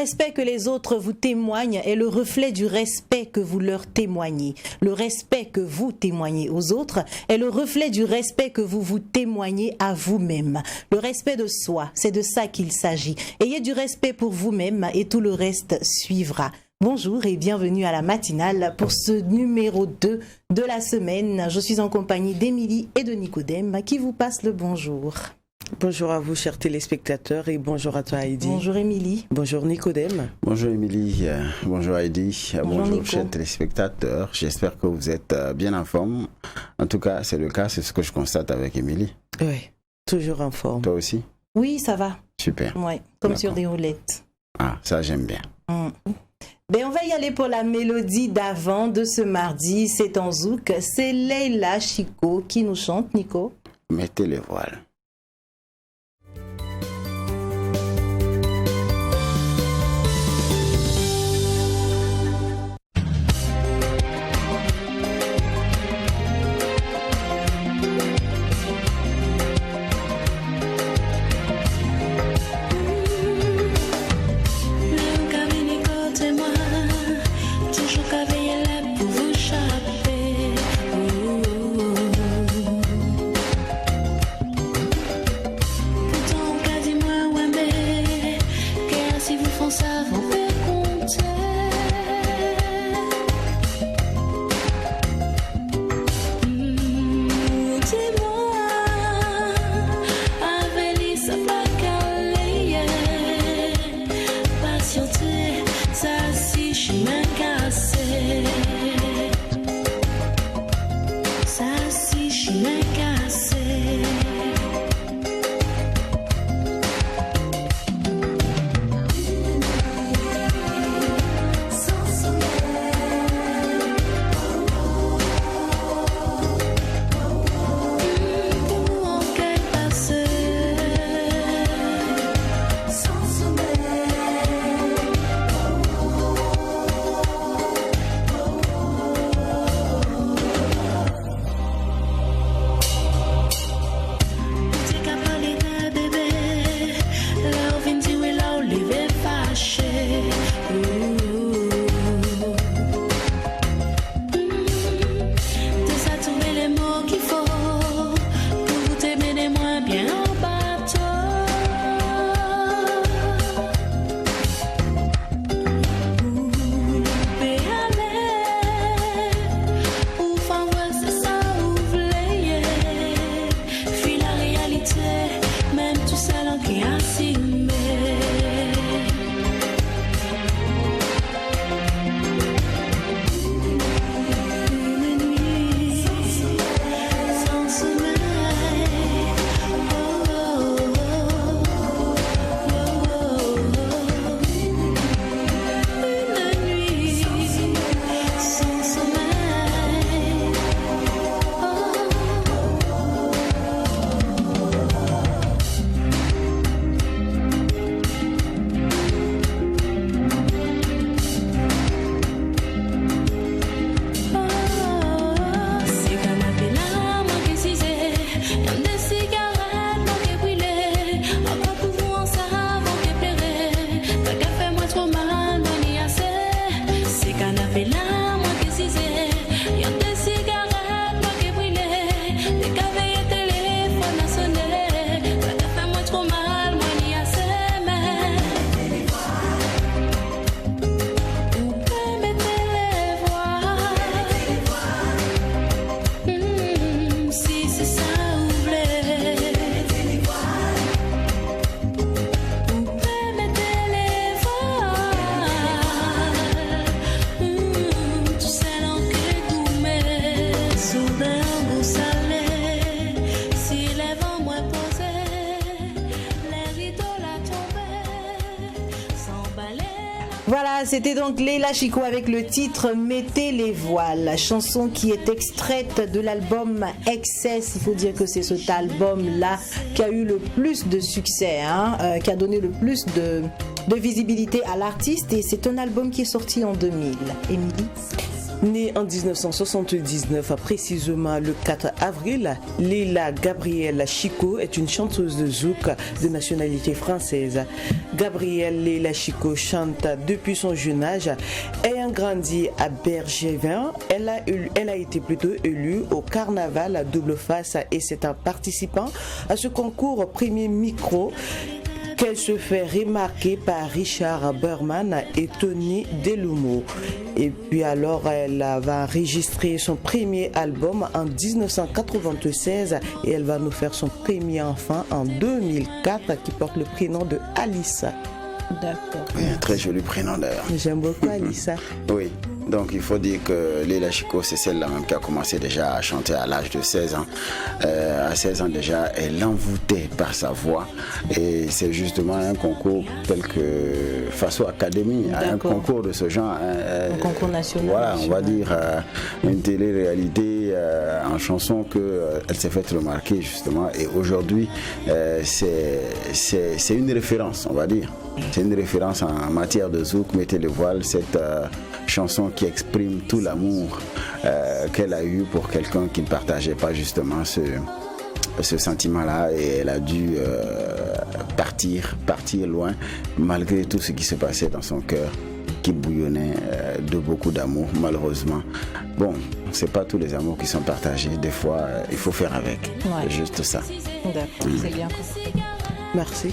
respect que les autres vous témoignent est le reflet du respect que vous leur témoignez. Le respect que vous témoignez aux autres est le reflet du respect que vous vous témoignez à vous-même. Le respect de soi, c'est de ça qu'il s'agit. Ayez du respect pour vous-même et tout le reste suivra. Bonjour et bienvenue à la matinale pour ce numéro 2 de la semaine. Je suis en compagnie d'Émilie et de Nicodème qui vous passent le bonjour. Bonjour à vous, chers téléspectateurs, et bonjour à toi, Heidi. Bonjour, Émilie. Bonjour, Nicodème. Bonjour, Émilie. Bonjour, Heidi. Bonjour, chers Nico. téléspectateurs. J'espère que vous êtes bien en forme. En tout cas, c'est le cas, c'est ce que je constate avec Émilie. Oui, toujours en forme. Toi aussi? Oui, ça va. Super. Ouais, comme D'accord. sur des roulettes. Ah, ça, j'aime bien. Ben, on va y aller pour la mélodie d'avant de ce mardi. C'est en zouk. C'est Leila Chico qui nous chante, Nico. Mettez les voiles. Voilà, c'était donc Leila Chico avec le titre Mettez les voiles, la chanson qui est extraite de l'album Excess. Il faut dire que c'est cet album-là qui a eu le plus de succès, qui a donné le plus de visibilité à l'artiste, et c'est un album qui est sorti en 2000. Émilie? Née en 1979, précisément le 4 avril, Leila Gabrielle Chico est une chanteuse de zouk de nationalité française. Gabrielle Leila Chico chante depuis son jeune âge. Ayant grandi à Bergevin, elle a été plutôt élue au carnaval double face et c'est en participant à ce concours premier micro qu'elle se fait remarquer par Richard Berman et Tony Delumeau. Et puis alors, elle va enregistrer son premier album en 1996 et elle va nous faire son premier enfant en 2004 qui porte le prénom de Alissa. D'accord. Un très joli prénom d'ailleurs. J'aime beaucoup Alissa. Oui. Donc il faut dire que Leila Chico, c'est celle-là même qui a commencé déjà à chanter à l'âge de 16 ans. À 16 ans déjà, elle l'envoûtait par sa voix. Et c'est justement un concours tel que Faso Academy, un concours de ce genre. Un concours national. Voilà, on va dire une télé-réalité en chanson qu'elle s'est faite remarquer justement. Et aujourd'hui, c'est une référence, on va dire. C'est une référence en matière de zouk, mettez le voile, cette chanson qui exprime tout l'amour qu'elle a eu pour quelqu'un qui ne partageait pas justement ce sentiment-là et elle a dû partir loin malgré tout ce qui se passait dans son cœur qui bouillonnait de beaucoup d'amour malheureusement. Bon, c'est pas tous les amours qui sont partagés, des fois il faut faire avec, c'est juste ça. D'accord, c'est bien compris. Merci.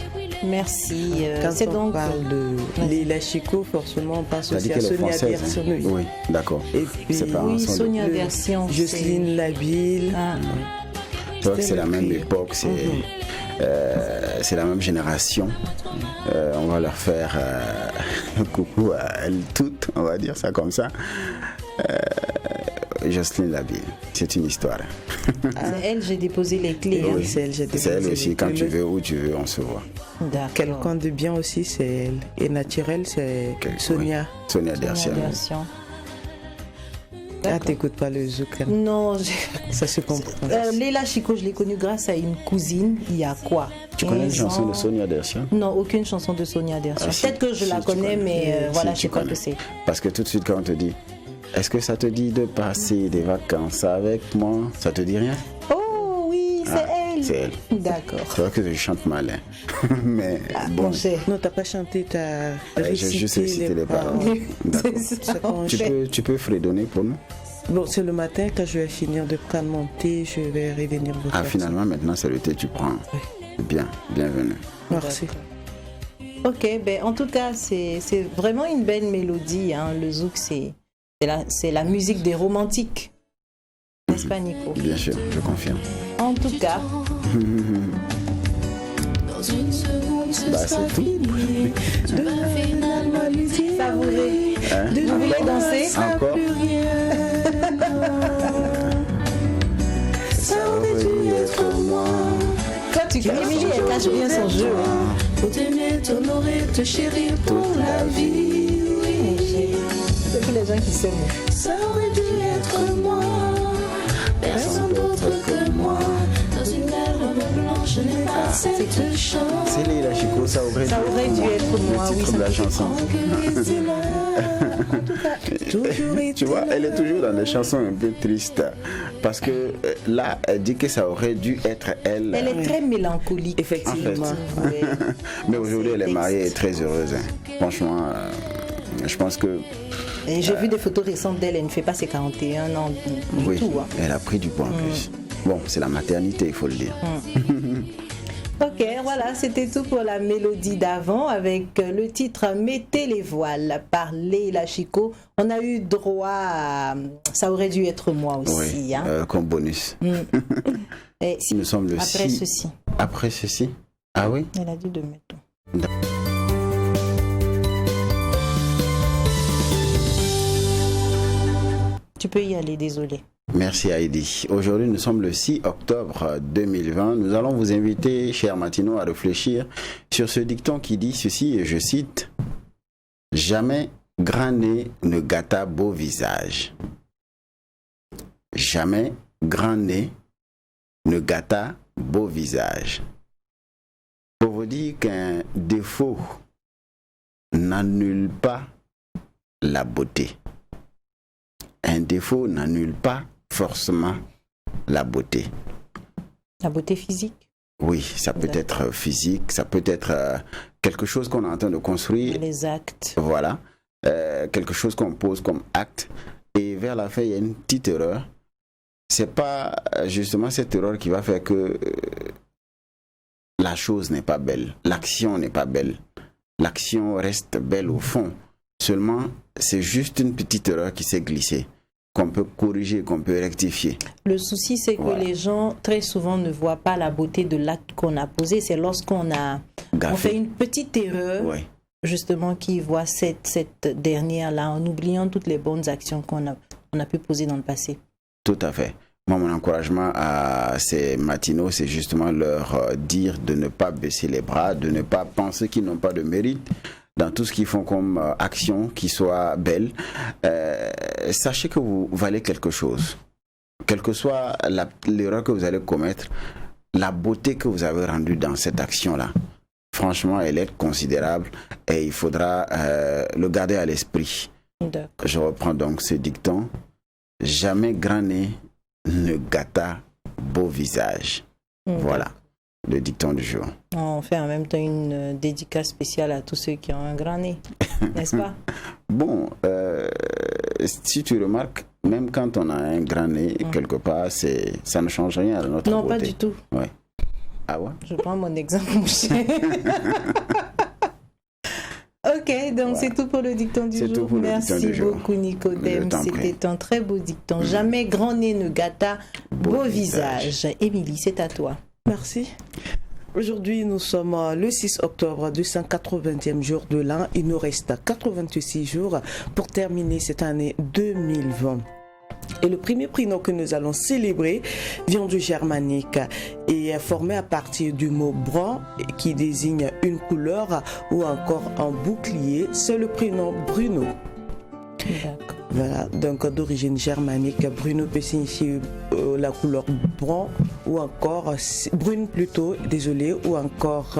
Merci. Quand c'est on donc parle de Leila Chico, forcément on pense aussi à Sonia Version. Hein? Oui, d'accord. Et puis oui, Sonia Version. Jocelyne Labille. C'est vrai que c'est la même époque, c'est la même génération. On va leur faire un coucou à elles toutes, on va dire ça comme ça. Jocelyne Labille, c'est une histoire. C'est elle, j'ai déposé les clés. Oui, hein. c'est elle aussi, quand tu veux, où tu veux, on se voit. Quelqu'un de bien aussi, c'est elle. Et naturel, c'est Sonia. Oui. Sonia Dersian. Ah, t'écoutes pas le zouk? Non, ça se comprend. Leila Chico, je l'ai connue grâce à une cousine, il y a quoi? Tu connais une chanson de Sonia Dersian? Non, aucune chanson de Sonia Dersian. Peut-être que je la connais, mais voilà, je sais pas que c'est. Parce que tout de suite, quand on te dit, est-ce que ça te dit de passer des vacances avec moi? Ça te dit rien? Oh oui, c'est elle. C'est elle. D'accord. C'est vrai que je chante mal, hein. Mais bon. Non, t'as pas chanté, t'as récité juste récité les paroles. Tu peux fredonner pour nous? Bon, c'est le matin, quand je vais finir de prendre mon thé, je vais revenir vous faire finalement, maintenant, c'est le thé que tu prends. Oui. Bien, bienvenue. Merci. Ok, ben, en tout cas, c'est vraiment une belle mélodie. Hein. Le zouk, c'est la musique des romantiques. N'est-ce pas, Nico? Bien sûr, je confirme. En tout cas... Bah, c'est tout. Savourer. Hein? Vous voulez danser? Encore. Ça aurait dû être moi. Toi, tu connais Émilie, elle cache bien son jeu. Pour t'aimer, t'honorer, te chérir pour la vie. C'est tous les gens qui s'aiment. Ça aurait dû être moi, personne d'autre que moi. Dans une belle robe blanche, je n'ai pas cette chance. C'est Leila Chico, ça aurait dû être moi. Le titre de la chanson. Tu vois, elle est toujours dans des chansons un peu tristes. Parce que là, elle dit que ça aurait dû être elle. Elle est très mélancolique. Effectivement. En fait. Mais aujourd'hui, elle est mariée et très heureuse. Hein. Franchement, je pense que... J'ai vu des photos récentes d'elle, elle ne fait pas ses 41 ans du tout. Hein. Elle a pris du poids en plus. Bon, c'est la maternité, il faut le dire. Ok, voilà, c'était tout pour la mélodie d'avant avec le titre Mettez les voiles par Leila Chico. On a eu droit à... Ça aurait dû être moi aussi. Oui, hein. comme bonus. Et nous sommes le après 6... ceci. Après ceci? Ah oui? Elle a dit de mettre. Tu peux y aller, désolé. Merci Heidi. Aujourd'hui, nous sommes le 6 octobre 2020. Nous allons vous inviter, chers matinaux, à réfléchir sur ce dicton qui dit ceci, et je cite, « Jamais grand nez ne gâta beau visage. » Jamais grand nez ne gâta beau visage. Pour vous dire qu'un défaut n'annule pas la beauté. Un un défaut n'annule pas forcément la beauté. La beauté physique? Oui, ça peut être physique, ça peut être quelque chose qu'on est en train de construire. Les actes. Voilà. Quelque chose qu'on pose comme acte. Et vers la fin, il y a une petite erreur. C'est pas justement cette erreur qui va faire que la chose n'est pas belle. L'action n'est pas belle. L'action reste belle au fond. Seulement, c'est juste une petite erreur qui s'est glissée, qu'on peut corriger, qu'on peut rectifier. Le souci, c'est que les gens, très souvent, ne voient pas la beauté de l'acte qu'on a posé. C'est lorsqu'on a fait une petite erreur, justement, qu'ils voient cette dernière-là, en oubliant toutes les bonnes actions qu'on a pu poser dans le passé. Tout à fait. Moi, mon encouragement à ces matinaux, c'est justement leur dire de ne pas baisser les bras, de ne pas penser qu'ils n'ont pas de mérite dans tout ce qu'ils font comme action, qui soit belle. Sachez que vous valez quelque chose. Quelle que soit l'erreur que vous allez commettre, la beauté que vous avez rendue dans cette action-là, franchement, elle est considérable et il faudra le garder à l'esprit. Je reprends donc ce dicton. Jamais grand nez ne gâta beau visage. Voilà le dicton du jour. On fait en même temps une dédicace spéciale à tous ceux qui ont un grand nez, n'est-ce pas? Bon, si tu remarques, même quand on a un grand nez, quelque part, ça ne change rien à notre beauté. Non, pas du tout. Ouais. Ah ouais? Je prends mon exemple. Ok, donc c'est tout pour le dicton du jour. Merci beaucoup, Nicodème. C'était un très beau dicton. Jamais grand nez ne gâta beau visage. Émilie, c'est à toi. Merci. Aujourd'hui, nous sommes le 6 octobre, 280e jour de l'an. Il nous reste 86 jours pour terminer cette année 2020. Et le premier prénom que nous allons célébrer vient du germanique et est formé à partir du mot brun qui désigne une couleur ou encore un bouclier. C'est le prénom Bruno. Voilà, donc d'origine germanique, Bruno peut signifier la couleur brun ou encore brune plutôt, désolé, ou encore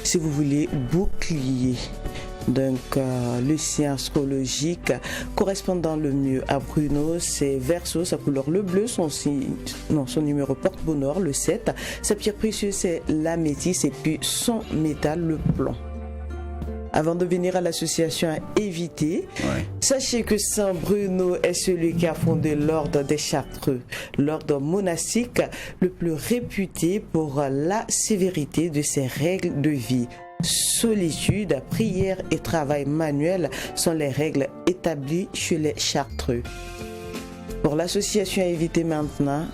si vous voulez bouclier. Donc le signe astrologique correspondant le mieux à Bruno, c'est Verseau, sa couleur le bleu, son numéro porte-bonheur le 7, sa pierre précieuse c'est l'améthyste et puis son métal le plomb. Avant de venir à l'association à éviter, sachez que Saint Bruno est celui qui a fondé l'ordre des Chartreux, l'ordre monastique le plus réputé pour la sévérité de ses règles de vie. Solitude, prière et travail manuel sont les règles établies chez les Chartreux. Pour l'association à éviter maintenant,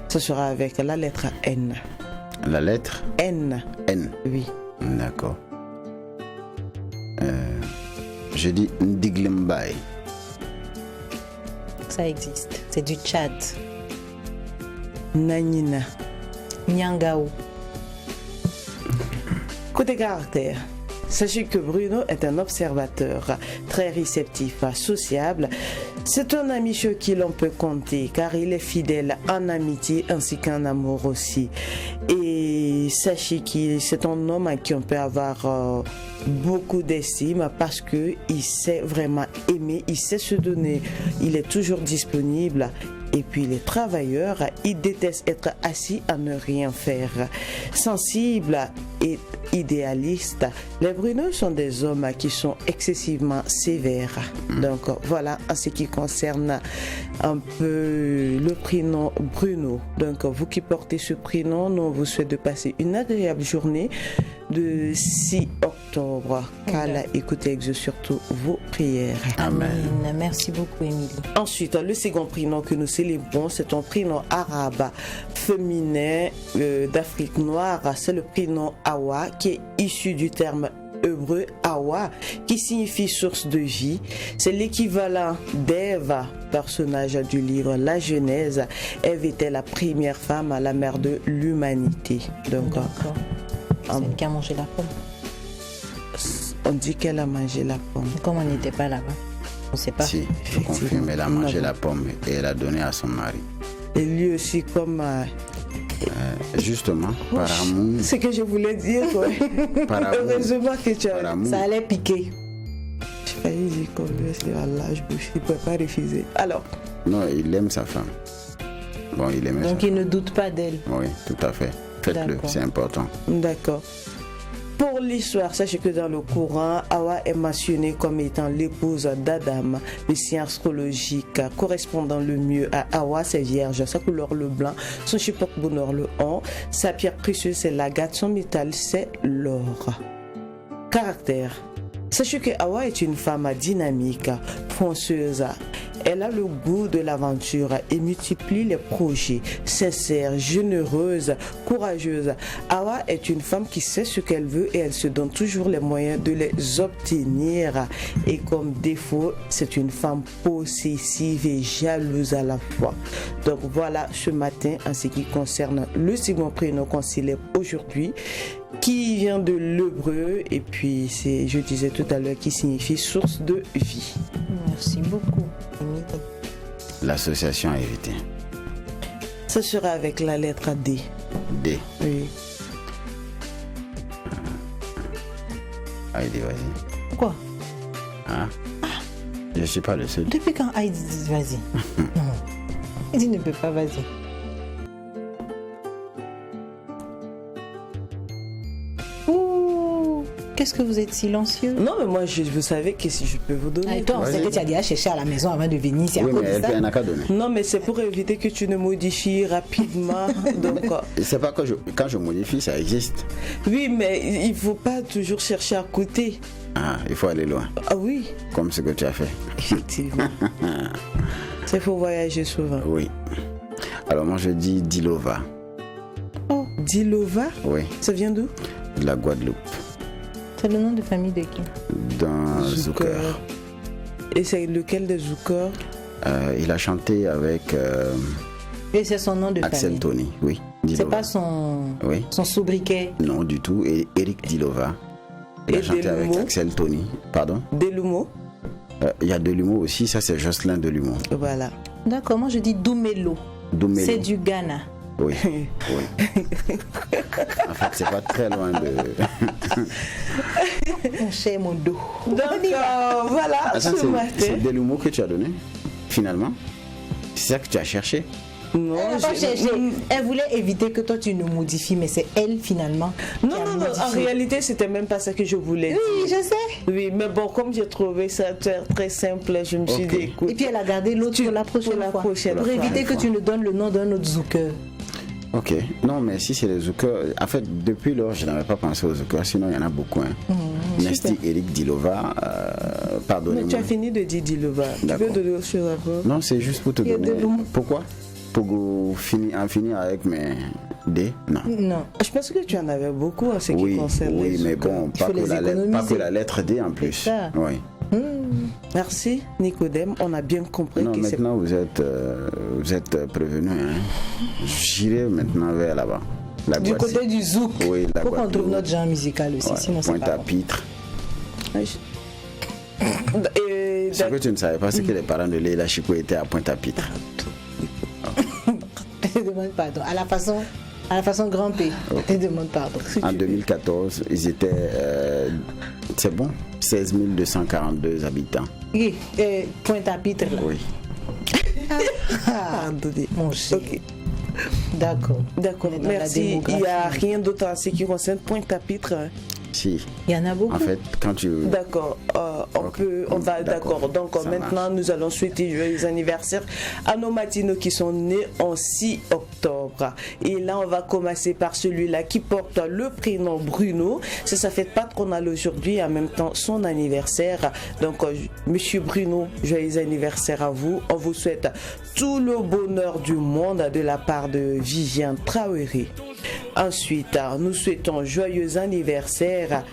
ce sera avec la lettre N. La lettre N. N. Oui. D'accord. Je dis Ndiglembai. Ça existe. C'est du Tchad. Nanina. Nyangao. Côté caractère, sachez que Bruno est un observateur très réceptif, sociable. C'est un ami sur qui l'on peut compter car il est fidèle en amitié ainsi qu'en amour aussi. Et sachez que c'est un homme à qui on peut avoir beaucoup d'estime parce qu'il sait vraiment aimer, il sait se donner, il est toujours disponible. Et puis les travailleurs, ils détestent être assis à ne rien faire. Sensibles et idéalistes, les Bruno sont des hommes qui sont excessivement sévères. Donc voilà en ce qui concerne un peu le prénom Bruno. Donc vous qui portez ce prénom, nous vous souhaitons de passer une agréable journée de 6 octobre. Qu'Allah écoute et exauce surtout vos prières. Amen. Merci beaucoup, Émilie. Ensuite, le second prénom que nous célébrons, c'est un prénom arabe féminin d'Afrique noire. C'est le prénom Awa qui est issu du terme hébreu Awa qui signifie source de vie. C'est l'équivalent d'Ève, personnage du livre La Genèse. Ève était la première femme, la mère de l'humanité. Donc, celle qui a mangé la pomme. On dit qu'elle a mangé la pomme. Comme on n'était pas là-bas, on ne sait pas. Si, je confirme, elle a mangé la pomme et elle a donné à son mari. Et lui aussi comme... justement, par amour. C'est ce que je voulais dire, ouais. Par amour. Heureusement que tu as... Ça allait piquer. Allez-y, comme là, je ne peux pas refuser. Alors. Non, il aime sa femme. Bon, il aimait Donc il ne doute pas d'elle. Oui, tout à fait. Faites-le, D'accord. c'est important. D'accord. Pour l'histoire, sachez que dans le Coran, Hawa est mentionnée comme étant l'épouse d'Adam. Le signe astrologique correspondant le mieux à Hawa, c'est vierge. Sa couleur, le blanc. Son support bonheur, le on. Sa pierre précieuse, c'est l'agate. Son métal, c'est l'or. Caractère. Sachez que Hawa est une femme dynamique, fonceuse. Elle a le goût de l'aventure et multiplie les projets. Sincère, généreuse, courageuse. Hawa est une femme qui sait ce qu'elle veut et elle se donne toujours les moyens de les obtenir. Et comme défaut, c'est une femme possessive et jalouse à la fois. Donc voilà ce matin en ce qui concerne le second prénom qu'on célèbre aujourd'hui, qui vient de l'hébreu et puis c'est, je disais tout à l'heure, qui signifie source de vie. Merci beaucoup. L'association à éviter. Ça sera avec la lettre D. D. Oui. Heidi, vas-y. Pourquoi? Hein? Je ne suis pas le seul. Depuis quand Heidi dit vas-y? Non. Heidi ne peut pas, vas-y. Ouh, qu'est-ce que vous êtes silencieux? Non, mais moi, vous savez que si je peux vous donner. Et toi, on sait Vas-y. que tu as déjà cherché à la maison avant de venir. C'est à Oui, cause mais de elle ça. n'a qu'à donner. Non, mais c'est pour éviter que tu ne modifies rapidement. Donc, Et c'est pas que quand je modifie, ça existe. oui, mais il ne faut pas toujours chercher à côté. Ah, il faut aller loin, Ah oui, comme ce que tu as fait. effectivement. C'est faut voyager souvent. Oui. Alors moi je dis Dilova. Oh, Dilova, Oui, ça vient d'où? de la Guadeloupe. C'est le nom de famille de qui? Dans Zucker. Et c'est lequel des Zucker? Il a chanté avec Et c'est son nom de Axel famille. Tony. Oui, C'est Dilova. pas son, Oui. son sobriquet. Non du tout. Et Eric Dilova. Il Et a chanté avec Delumeau? Axel Tony. Pardon. Delumeau? Il y a Delumeau aussi. Ça c'est Jocelyn Delumeau. Voilà. D'accord, moi je dis Doumelo. Doumelo. C'est du Ghana. Oui. Oui. En fait c'est pas très loin de. Mon cher, mon dos. Donc, voilà, Attends, ce c'est matin. Delumeau que tu as donné finalement. C'est ça que tu as cherché. Non, Elle n'a pas cherché. Elle voulait éviter que toi tu nous modifies, mais c'est elle finalement. Non, qui a non, non, en modifié. réalité, c'était même pas ça que je voulais dire. Oui, je sais. Oui, mais bon, comme j'ai trouvé ça très simple, je me suis Ok. dit, écoute. Et puis elle a gardé l'autre pour la prochaine la fois. prochaine pour fois. éviter que tu nous donnes le nom d'un autre zouker. Ok. Non, mais si c'est les Zucker, en fait, depuis lors, je n'avais pas pensé aux Zucker, sinon il y en a beaucoup. Hein. Nesty, Eric Dilova, Mais pardonnez-moi. tu as fini de dire Dilova. Tu veux D'accord. donner autre chose après? Non, c'est juste pour te Il y a donner. de l'eau. Pourquoi? Pour en finir avec mes D? Non. Non. Je pense que tu en avais beaucoup en ce qui Oui, concerne oui, les mais Zucker. bon, Il pas faut que, les pas économiser. que la lettre D en plus. ça. Oui. Merci, Nicodème. On a bien compris Non, que c'est. maintenant vous êtes prévenus. Hein. J'irai maintenant vers là-bas. La Du Guadeloupe. côté du zouk. Oui, la Faut qu'on Guadeloupe. trouve notre genre musical aussi, Ouais, sinon c'est pas Pointe-à-Pitre. Et Ce que tu ne savais pas, c'est que les parents de Leila Chico étaient à Pointe-à-Pitre. bon. Je demande pardon. À la façon grand P. Je demande pardon. En 2014, ils étaient, c'est bon, 16 242 habitants. Oui, Pointe-à-Pitre là. Oui. Pardonnez. Mon cher. Ok. D'accord. D'accord, On est dans la merci. Il démographie. n'y a rien d'autre en ce qui concerne Pointe-à-Pitre. Hein. Si. Il y en a beaucoup. En fait, quand tu... D'accord, Ok. on va, d'accord. Donc Ça maintenant, nous allons souhaiter joyeux anniversaire à nos matinos qui sont nés en 6 octobre. Et là, on va commencer par celui-là qui porte le prénom Bruno. C'est sa fête patronale aujourd'hui et en même temps son anniversaire. Donc, Monsieur Bruno, joyeux anniversaire à vous. On vous souhaite tout le bonheur du monde de la part de Viviane Traoré. Ensuite, nous souhaitons joyeux anniversaire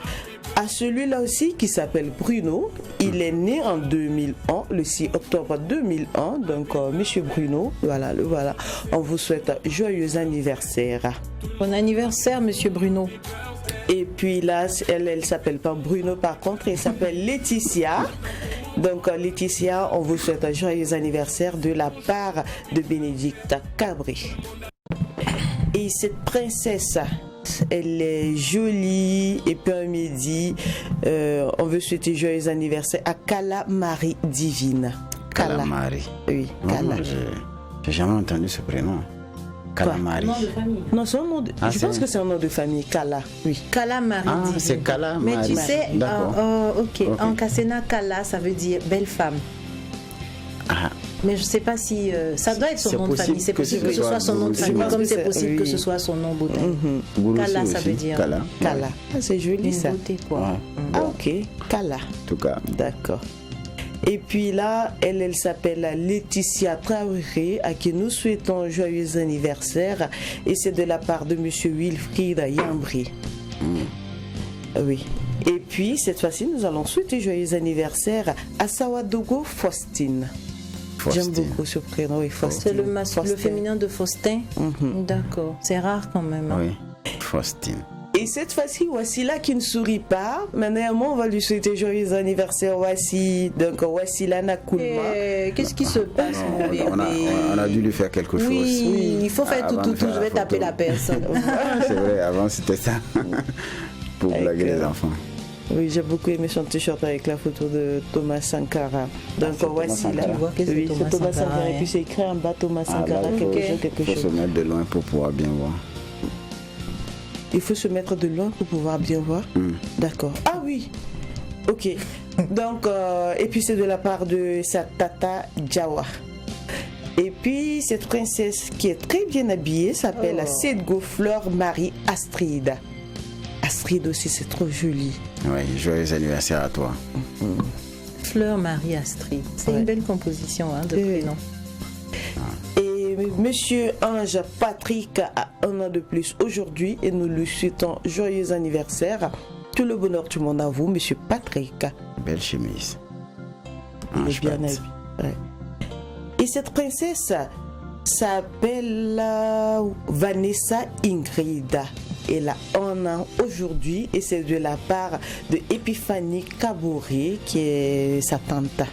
à celui-là aussi qui s'appelle Bruno. Il est né en 2001, le 6 octobre 2001. Donc, Monsieur Bruno, voilà, le voilà. On vous souhaite joyeux anniversaire. Bon anniversaire, Monsieur Bruno. Et puis là, elle s'appelle pas Bruno par contre, elle s'appelle Laetitia. Donc Laetitia, on vous souhaite un joyeux anniversaire de la part de Bénédicte Cabré. Et cette princesse Elle est jolie. Et puis un midi, on veut souhaiter joyeux anniversaire à Kala Marie Divine. Kala Marie. Oui, Vraiment, Kala. j'ai jamais entendu ce prénom. Kala Marie. Nom de famille. Non, c'est un nom de... Ah, je c'est- pense que c'est un nom de famille, Kala. Oui. Kala Marie Ah, Divine. c'est Kala Mais Marie. tu sais, D'accord. ok, en Kassena, Kala, ça veut dire belle femme. Ah, Mais je ne sais pas si ça doit être son c'est nom de possible famille. C'est que possible ce que ce soit soit son nom de Gouroussi. famille, Je pense comme que c'est c'est- possible que oui. ce soit son nom botanique. Gouroussi Kala, ça aussi, veut dire Kala. Kala. Ah, c'est joli une ça. beauté, quoi. Ouais. Ah, ok. Kala. En tout cas, D'accord. Et puis là, elle s'appelle Laetitia Traoré, à qui nous souhaitons un joyeux anniversaire. Et c'est de la part de monsieur Wilfried Yambri. Oui. Et puis, cette fois-ci, nous allons souhaiter joyeux anniversaire à Sawadogo Faustine. J'aime Faustine. beaucoup ce prénom, oui, Faustine. C'est le Faustine. féminin de Faustin. Mhm. D'accord. C'est rare quand même. hein. Oui, Faustine. Et cette fois-ci, Wassila qui ne sourit pas. Maintenant, on va lui souhaiter joyeux anniversaire, Wassi. Donc, Wassila Nakoulma. Qu'est-ce qui se passe, mon bébé? On a dû lui faire quelque chose. Oui, il faut faire Avant tout, de faire je la vais taper photo. la personne. C'est vrai, avant c'était ça. Pour blaguer les enfants. Oui, j'ai beaucoup aimé son t-shirt avec la photo de Thomas Sankara. Donc, c'est Thomas voici Sankara. là. Tu vois que c'est Oui, Thomas c'est Thomas Sankara, Sankara. Et hein. puis, c'est écrit en bas Thomas Ah, Sankara, là, quelque ok. chose, quelque Il faut se chose. mettre de loin pour pouvoir bien voir. Il faut se mettre de loin pour pouvoir bien voir. D'accord. Ah oui. Ok. Donc, et puis c'est de la part de sa tata Jawa. Et puis cette princesse qui est très bien habillée s'appelle Sedgo Fleur Marie Astrid. Astrid aussi, c'est trop joli. Oui, joyeux anniversaire à toi. Fleur Marie Astrid. C'est Ouais. une belle composition hein, de Oui. prénom. Et monsieur Ange Patrick a un an de plus aujourd'hui et nous lui souhaitons joyeux anniversaire. Tout le bonheur du monde à vous, monsieur Patrick. Belle chemise. Il est Ange bien Pat. habillé. Ouais. Et cette princesse s'appelle Vanessa Ingrid. Elle a un an aujourd'hui et c'est de la part de Epiphanie Kabouré qui est sa tante.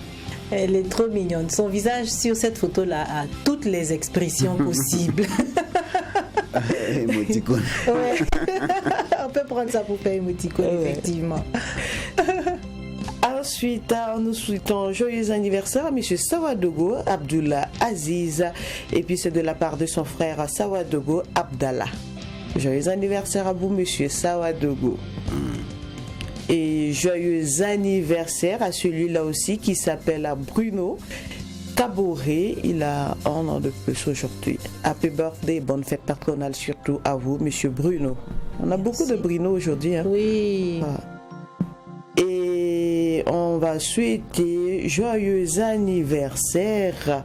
Elle est trop mignonne. Son visage sur cette photo-là a toutes les expressions possibles. Émoticône. Ouais. On peut prendre ça pour faire émoticône, Ouais. effectivement. Ensuite, nous souhaitons joyeux anniversaire à M. Sawadogo Abdullah Aziz. Et puis c'est de la part de son frère Sawadogo Abdallah. Joyeux anniversaire à vous, M. Sawadogo. Et joyeux anniversaire à celui-là aussi qui s'appelle Bruno Caboret. Il a un an de plus aujourd'hui. Happy birthday, bonne fête patronale surtout à vous, M. Bruno. On a beaucoup de Bruno aujourd'hui. Hein. Oui. Et on va souhaiter joyeux anniversaire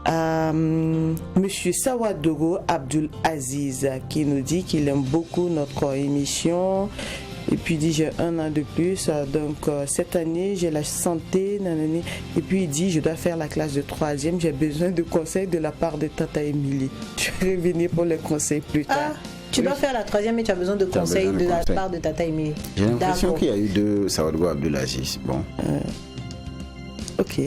à Monsieur Sawadogo Abdul Aziz qui nous dit qu'il aime beaucoup notre émission. Et puis il dit j'ai un an de plus, donc cette année j'ai la santé, nanani. Et puis il dit je dois faire la classe de 3e, j'ai besoin de conseils de la part de Tata Émilie. Je vais revenir pour les conseils plus tard. Tu dois faire la 3e et tu as besoin de as conseils besoin de de la conseils. part de Tata Émilie. J'ai l'impression D'accord. qu'il y a eu deux Sawadogo Abdelaziz. Bon, Ok.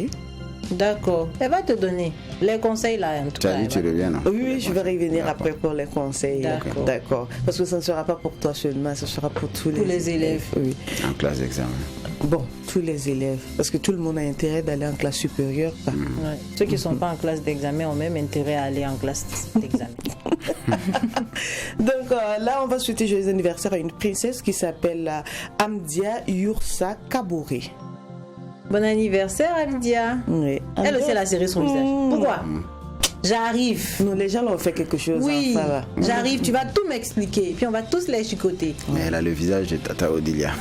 D'accord. Elle va te donner les conseils là en tout tu as cas. dit elle tu va- reviens, non? Oui, je vais revenir D'accord. après pour les conseils. D'accord. D'accord. Parce que ça ne sera pas pour toi seulement, ce sera pour tous les élèves. Oui. En classe d'examen. Bon, tous les élèves. Parce que tout le monde a intérêt d'aller en classe supérieure. Ouais. Ceux qui ne sont pas en classe d'examen ont même intérêt à aller en classe d'examen. Donc là, on va souhaiter joyeux anniversaire à une princesse qui s'appelle Amdia Yursa Kabouré. Bon anniversaire, Amdia. Oui. Elle aussi, elle a serré son visage. Pourquoi J'arrive. Non, les gens l'ont fait quelque chose. Oui, hein, ça va. j'arrive. Tu vas tout m'expliquer. Puis on va tous les chicoter. Mais elle a le visage de Tata Odilia.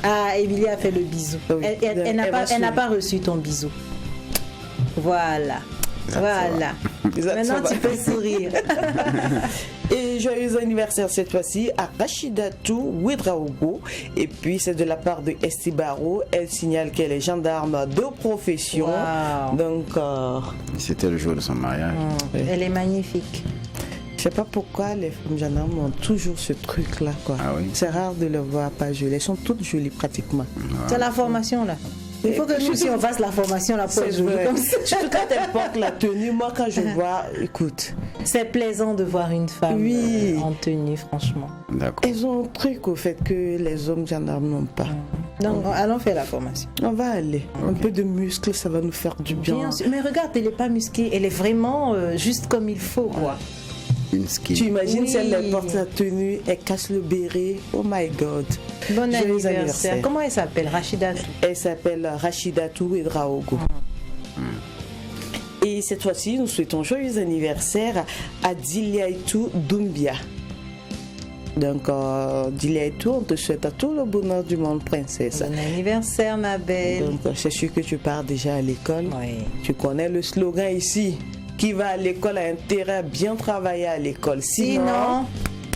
Ah, Émilie a fait le bisou. Oui. Elle n'a Elle pas, va elle n'a sourire. pas reçu ton bisou. Voilà. Ça Voilà. Ça Maintenant, va. tu peux sourire. Et joyeux anniversaire cette fois-ci à Rachidatou Ouedraogo. Et puis c'est de la part de Estibaro. Elle signale qu'elle est gendarme de profession. Wow. Donc, C'était le jour de son mariage. Elle est magnifique. je sais pas pourquoi les femmes gendarmes ont toujours ce truc-là. Quoi. Ah oui? C'est rare de les voir pas jolies. Elles sont toutes jolies pratiquement. C'est la formation là. Il faut que nous aussi on fasse la formation là pour C'est jouer vrai. comme ça. Surtout quand elle porte la tenue, moi quand je vois, écoute, C'est plaisant de voir une femme Oui. en tenue, franchement. D'accord. elles ont un truc au fait que les hommes gendarmes n'ont pas. Donc allons faire la formation. On va aller. Un peu de muscle, ça va nous faire du bien. Bien sûr. Mais regarde, elle est pas musclée, elle est vraiment juste comme il faut, quoi. Une skin. Tu imagines si Oui. elle porte sa tenue, elle casse le béret. Oh my God. Bon Joyeux anniversaire. anniversaire. Comment elle s'appelle? Rachida. Elle s'appelle Rachidatou Edraogo. Et cette fois-ci, nous souhaitons joyeux anniversaire à Diliaitou Doumbia. Donc, Diliaitou, on te souhaite à tout le bonheur du monde, princesse. Bon anniversaire, ma belle. Donc, c'est sûr que tu pars déjà à l'école. Oui. Tu connais le slogan ici. Qui va à l'école a intérêt à bien travailler à l'école. Sinon,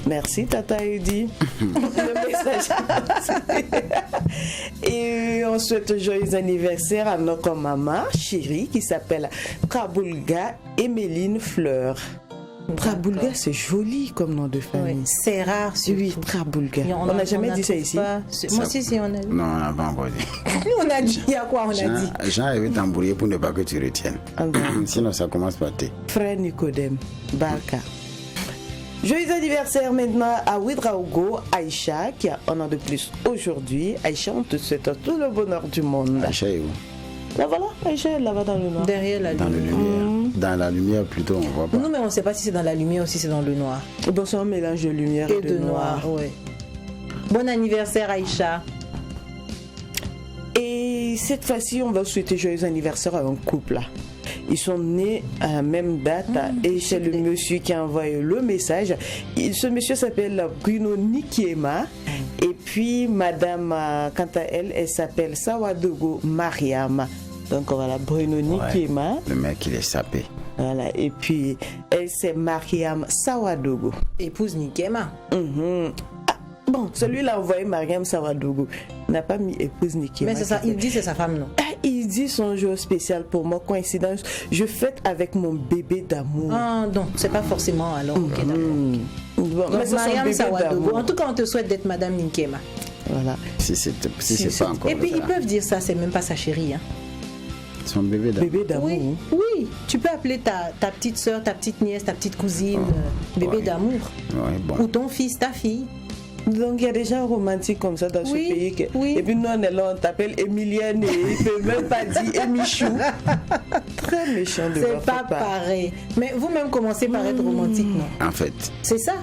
Merci Tata Edi. Le message. Et on souhaite joyeux anniversaire à notre maman chérie qui s'appelle Traboulga Emeline Fleur. Traboulga, c'est joli comme nom de famille. oui, c'est rare. Oui, surtout. Traboulga. Et On n'a jamais en dit ça trouve ici. pas. Moi aussi, si, on a dit. Non, on n'a pas encore dit. Nous, on a dit. Il y a quoi, on a dit? Jean avait tambouillé pour ne pas que tu retiennes. Ah bon. Sinon, ça commence par T. Frère Nicodème, Barka. Joyeux anniversaire maintenant à Ouedraogo, Aïcha, qui a un an de plus aujourd'hui. Aïcha, on te souhaite tout le bonheur du monde. Aïcha est où? Là voilà, Aïcha, elle là-bas dans le noir. Derrière la Dans le lumière. lumière. Dans la lumière, plutôt, on voit pas. Non, mais on ne sait pas si c'est dans la lumière ou si c'est dans le noir. Bon, c'est un mélange de lumière Et de noir, ouais. Bon anniversaire, Aïcha. Et cette fois-ci, on va souhaiter joyeux anniversaire à un couple. Ils sont nés à la même date et c'est le monsieur qui a envoyé le message. Ce monsieur s'appelle Bruno Nikiema et puis madame, quant à elle, elle s'appelle Sawadogo Mariam. Donc voilà, Bruno Nikiema. Le mec, il est sapé. Voilà, et puis elle c'est Mariam Sawadogo. Épouse Nikema. Bon, celui-là a envoyé Mariam Sawadogo. Il n'a pas mis épouse Nikiema. Mais c'est ça, il dit c'est sa femme, non? Il dit son jour spécial pour moi, coïncidence. Je fête avec mon bébé d'amour. Ah non, c'est pas forcément alors. Ok, d'accord. Bon, Donc, mais c'est son Mariam bébé Sawadogo. d'amour. En tout cas, on te souhaite d'être Madame Nikema. Voilà. Si c'est c'est- pas encore Et puis, le ils cas. peuvent dire ça, c'est même pas sa chérie. Hein. Son bébé d'amour. Bébé d'amour. Oui, oui. Tu peux appeler ta petite soeur, ta petite nièce, ta petite cousine, bébé ouais. d'amour. Ouais, bon. Ou ton fils, ta fille. Donc il y a des gens romantiques comme ça dans Oui, ce pays. oui. Et puis nous on est là, on t'appelle Emilienne et il peut même pas dire Emichou. Très méchant de C'est votre pas part. pareil. Mais vous-même commencez par être romantique, non? En fait, C'est ça.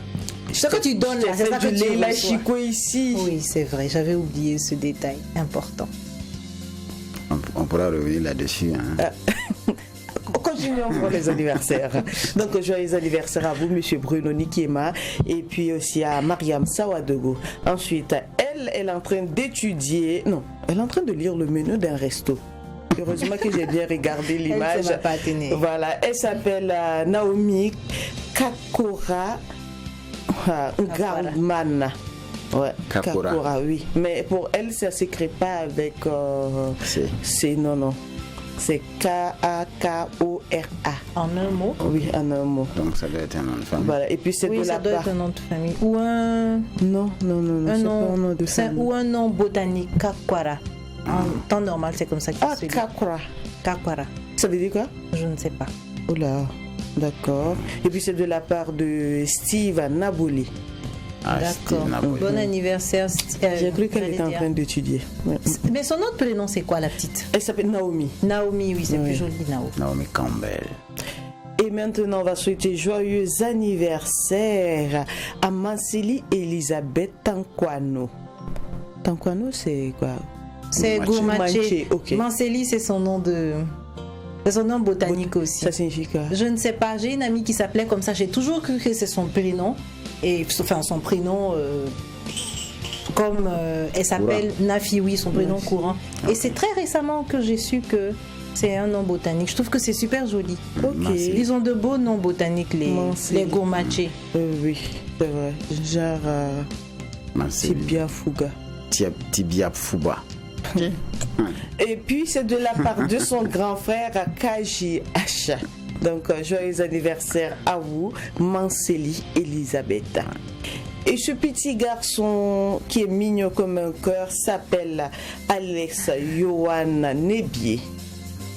Ce que tu donnes là, J'ai c'est ça fait que du tu Leila reçois. Chico ici. Oui, c'est vrai. J'avais oublié ce détail important. on pourra revenir là-dessus. Hein. Continuons pour les anniversaires. Donc, joyeux anniversaire à vous, monsieur Bruno Nikiema, et puis aussi à Mariam Sawadogo. Ensuite, elle est en train d'étudier, non, elle est en train de lire le menu d'un resto. Heureusement que j'ai bien regardé l'image. Elle se va pas atténuer. Voilà, elle s'appelle Naomi Kakora Gardman. Ouais, Kakora. Kakora, oui. Mais pour elle, ça ne s'écrit pas avec. C'est non. C'est K-A-K-O-R-A. En un mot. Oui, en un mot. Donc ça doit être un nom de femme. Voilà, et puis c'est Oui, de ça la doit part. être un nom de famille. Ou un Non, c'est pas un nom de c'est- famille. ou un nom botanique, Kakwara. En temps normal, c'est comme ça qu'il Ah, se dit. Kakora. Kakwara. Ça veut dire quoi? Je ne sais pas. Oh là, d'accord. Et puis c'est de la part de Steve Naboli. Ah, D'accord. Steve Napoli. Bon anniversaire. J'ai cru qu'elle était en train d'étudier. Ouais. Mais son autre prénom, c'est quoi, la petite? Elle s'appelle Naomi. Naomi, oui, c'est Oui. plus joli, Naomi. Naomi Campbell. Et maintenant, on va souhaiter joyeux anniversaire à Manseli Elisabeth Tanquano. Tanquano, c'est quoi? C'est Gourmaché. Gourmaché. Ok. Manseli, c'est son nom de. C'est son nom botanique aussi. Ça signifie quoi? Je ne sais pas. J'ai une amie qui s'appelait comme ça. J'ai toujours cru que c'est son prénom. Et enfin, son prénom. Comme elle s'appelle Nafi, oui, son prénom courant. Et c'est très récemment que j'ai su que c'est un nom botanique. Je trouve que c'est super joli. Ok. Ils ont de beaux noms botaniques, les Gourmaché. Oui, c'est vrai. Genre Tibia Fuga. Tibia Fuba. Et puis c'est de la part de son grand frère Kaji Acha. Donc joyeux anniversaire à vous, Manseli Elisabeth. Et ce petit garçon qui est mignon comme un cœur s'appelle Alex Johan Nebier.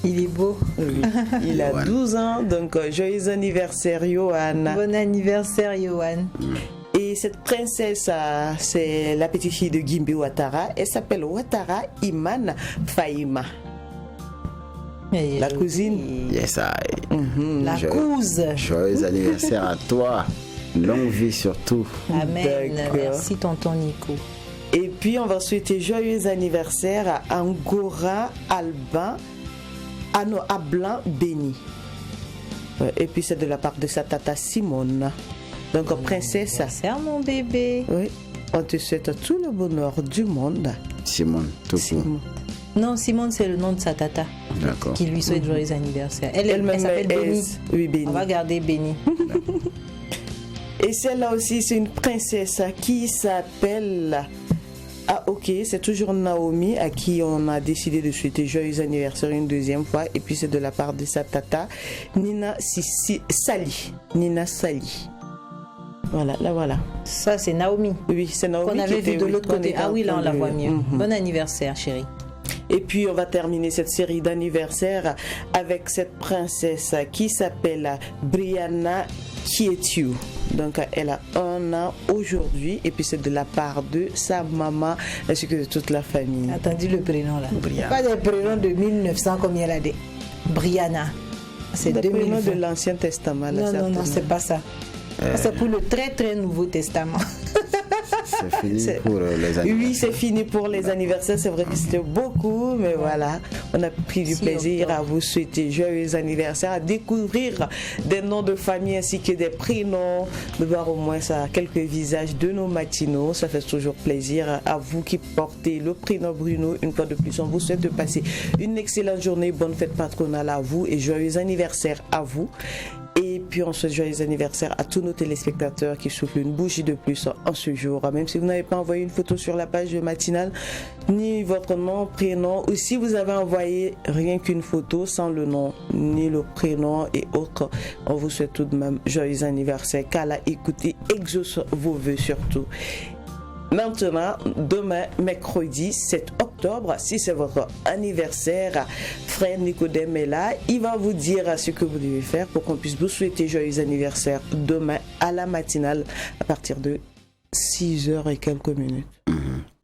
Il est beau. Oui, il a Johan. 12 ans, donc joyeux anniversaire Johan. Bon anniversaire, Johan. Et cette princesse, c'est la petite fille de Gimbi Ouattara. Elle s'appelle Ouattara Iman Faïma. Et La cousine. Yes, I. La Je- couse. Joyeux anniversaire à toi. Longue vie surtout. Amen. D'accord. Merci, tonton Nico. Et puis on va souhaiter joyeux anniversaire à Angora Alban Ablan Béni. Et puis c'est de la part de sa tata Simone. Donc princesse, Anniversaire, mon bébé. oui, on te souhaite tout le bonheur du monde. Simone, tout court. Simone. Non, Simone, c'est le nom de sa tata D'accord. qui lui souhaite joyeux anniversaire. Elle s'appelle Béni. Oui, Béni. On va garder Béni. Et celle-là aussi, c'est une princesse qui s'appelle... Ah ok, c'est toujours Naomi à qui on a décidé de souhaiter joyeux anniversaire une deuxième fois. Et puis c'est de la part de sa tata, Nina Sali. Nina Sali. Voilà, là voilà. Ça, c'est Naomi. Oui, c'est Naomi Qu'on qui avait vu était- de oui, l'autre qu'on côté. était Ah oui, là, on la voit mieux. Mhm. Bon anniversaire, chérie. Et puis on va terminer cette série d'anniversaires avec cette princesse qui s'appelle Brianna Kietiu. Donc elle a 1 an aujourd'hui et puis c'est de la part de sa maman ainsi que de toute la famille. Attendu le prénom là. Brianna. Pas des prénoms de 1900 comme elle a dit. Brianna. C'est Des prénoms 2020. de l'Ancien Testament. là, Non, non, non, certainement. c'est pas ça. C'est pour le très très Nouveau Testament. C'est fini C'est- pour les anniversaires. Oui, c'est fini pour les anniversaires. C'est vrai que c'était beaucoup, mais voilà, on a pris du 6 plaisir octobre. à vous souhaiter joyeux anniversaire, à découvrir des noms de famille ainsi que des prénoms, de voir au moins ça, quelques visages de nos matinaux. Ça fait toujours plaisir à vous qui portez le prénom Bruno. Une fois de plus, on vous souhaite de passer une excellente journée, bonne fête patronale à vous et joyeux anniversaire à vous. Et puis on souhaite joyeux anniversaire à tous nos téléspectateurs qui soufflent une bougie de plus en ce jour. Même si vous n'avez pas envoyé une photo sur la page matinale, ni votre nom, prénom, ou si vous avez envoyé rien qu'une photo sans le nom, ni le prénom et autres, on vous souhaite tout de même joyeux anniversaire. Qu'Allah écoute et exauce vos vœux surtout. Maintenant, demain, mercredi 7 octobre, si c'est votre anniversaire, frère Nicodème est là. Il va vous dire ce que vous devez faire pour qu'on puisse vous souhaiter joyeux anniversaire demain à la matinale à partir de 6h et quelques minutes.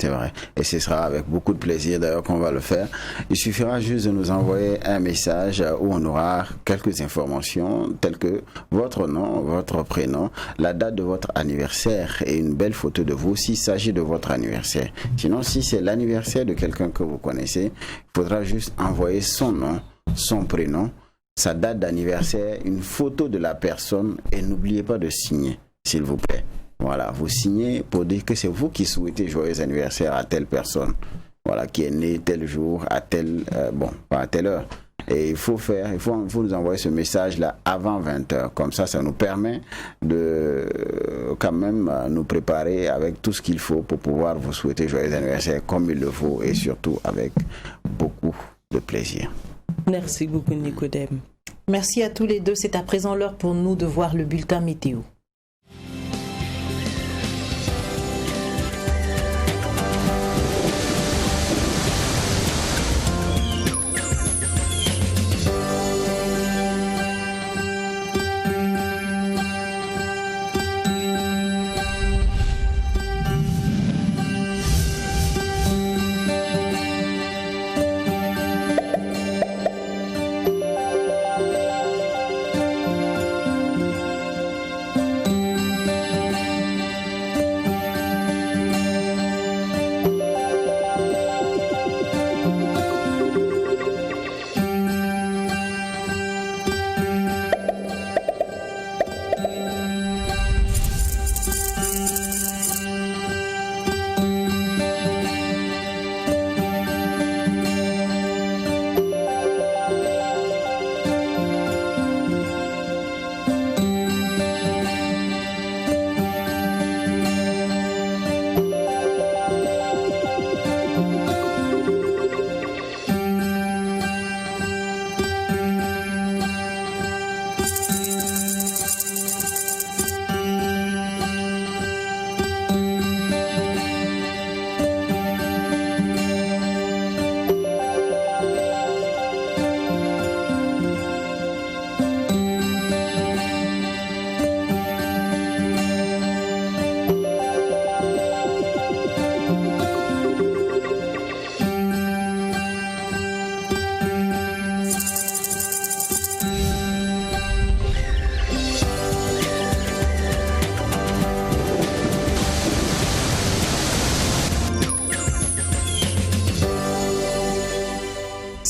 C'est vrai. Et ce sera avec beaucoup de plaisir d'ailleurs qu'on va le faire. Il suffira juste de nous envoyer un message où on aura quelques informations telles que votre nom, votre prénom, la date de votre anniversaire et une belle photo de vous s'il s'agit de votre anniversaire. Sinon, si c'est l'anniversaire de quelqu'un que vous connaissez, il faudra juste envoyer son nom, son prénom, sa date d'anniversaire, une photo de la personne et n'oubliez pas de signer, s'il vous plaît. Voilà, vous signez pour dire que c'est vous qui souhaitez joyeux anniversaire à telle personne, voilà, qui est née tel jour, à telle, pas à telle heure. Et il faut nous envoyer ce message-là avant 20h. Comme ça, ça nous permet de quand même nous préparer avec tout ce qu'il faut pour pouvoir vous souhaiter joyeux anniversaire comme il le faut et surtout avec beaucoup de plaisir. Merci beaucoup Nicodème. Merci à tous les deux. C'est à présent l'heure pour nous de voir le bulletin météo.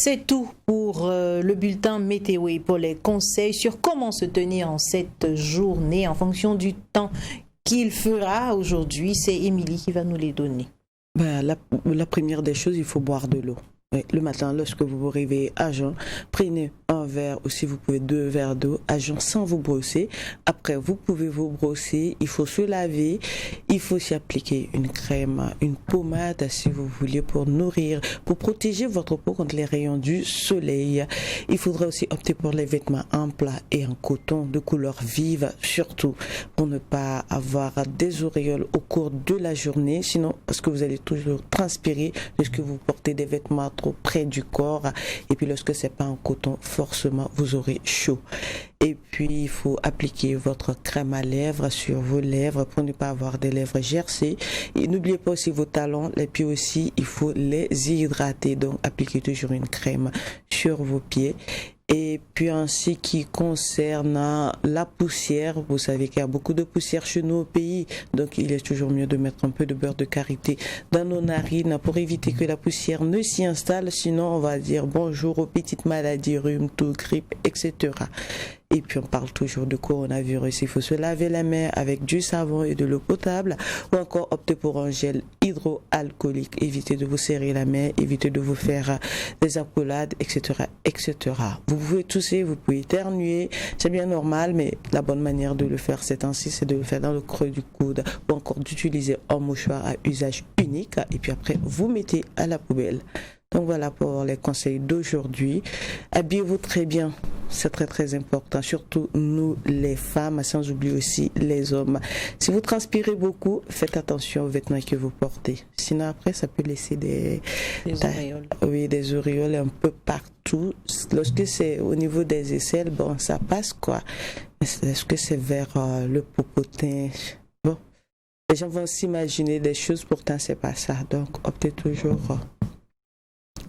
C'est tout pour le bulletin météo et pour les conseils sur comment se tenir en cette journée en fonction du temps qu'il fera aujourd'hui. C'est Émilie qui va nous les donner. La première des choses, il faut boire de l'eau. Le matin, lorsque vous vous réveillez à jeun, prenez un verre ou si vous pouvez 2 verres d'eau à jeun sans vous brosser. Après, vous pouvez vous brosser, il faut se laver, il faut s'y appliquer une crème, une pommade si vous voulez pour nourrir, pour protéger votre peau contre les rayons du soleil. Il faudra aussi opter pour les vêtements en plat et en coton de couleur vive, surtout pour ne pas avoir des auréoles au cours de la journée, sinon parce que vous allez toujours transpirer lorsque vous portez des vêtements trop près du corps et puis lorsque c'est pas en coton, forcément vous aurez chaud. Et puis il faut appliquer votre crème à lèvres sur vos lèvres pour ne pas avoir des lèvres gercées. Et n'oubliez pas aussi vos talons, et puis aussi il faut les hydrater, donc appliquez toujours une crème sur vos pieds. Et puis en ce qui concerne la poussière, vous savez qu'il y a beaucoup de poussière chez nous au pays, donc il est toujours mieux de mettre un peu de beurre de karité dans nos narines pour éviter que la poussière ne s'y installe, sinon on va dire bonjour aux petites maladies, rhume, toux, grippe, etc. Et puis on parle toujours de coronavirus, il faut se laver la main avec du savon et de l'eau potable ou encore opter pour un gel hydroalcoolique, évitez de vous serrer la main, évitez de vous faire des accolades, etc., etc. Vous pouvez tousser, vous pouvez éternuer, c'est bien normal, mais la bonne manière de le faire ces temps-ci, c'est de le faire dans le creux du coude ou encore d'utiliser un mouchoir à usage unique et puis après vous mettez à la poubelle. Donc voilà pour les conseils d'aujourd'hui. Habillez-vous très bien, c'est très très important, surtout nous les femmes, sans oublier aussi les hommes. Si vous transpirez beaucoup, faites attention aux vêtements que vous portez. Sinon après ça peut laisser des auréoles. Oui, des auréoles un peu partout. Lorsque c'est au niveau des aisselles, bon ça passe quoi. Est-ce que c'est vers le popotin? Bon, les gens vont s'imaginer des choses, pourtant c'est pas ça. Donc optez toujours.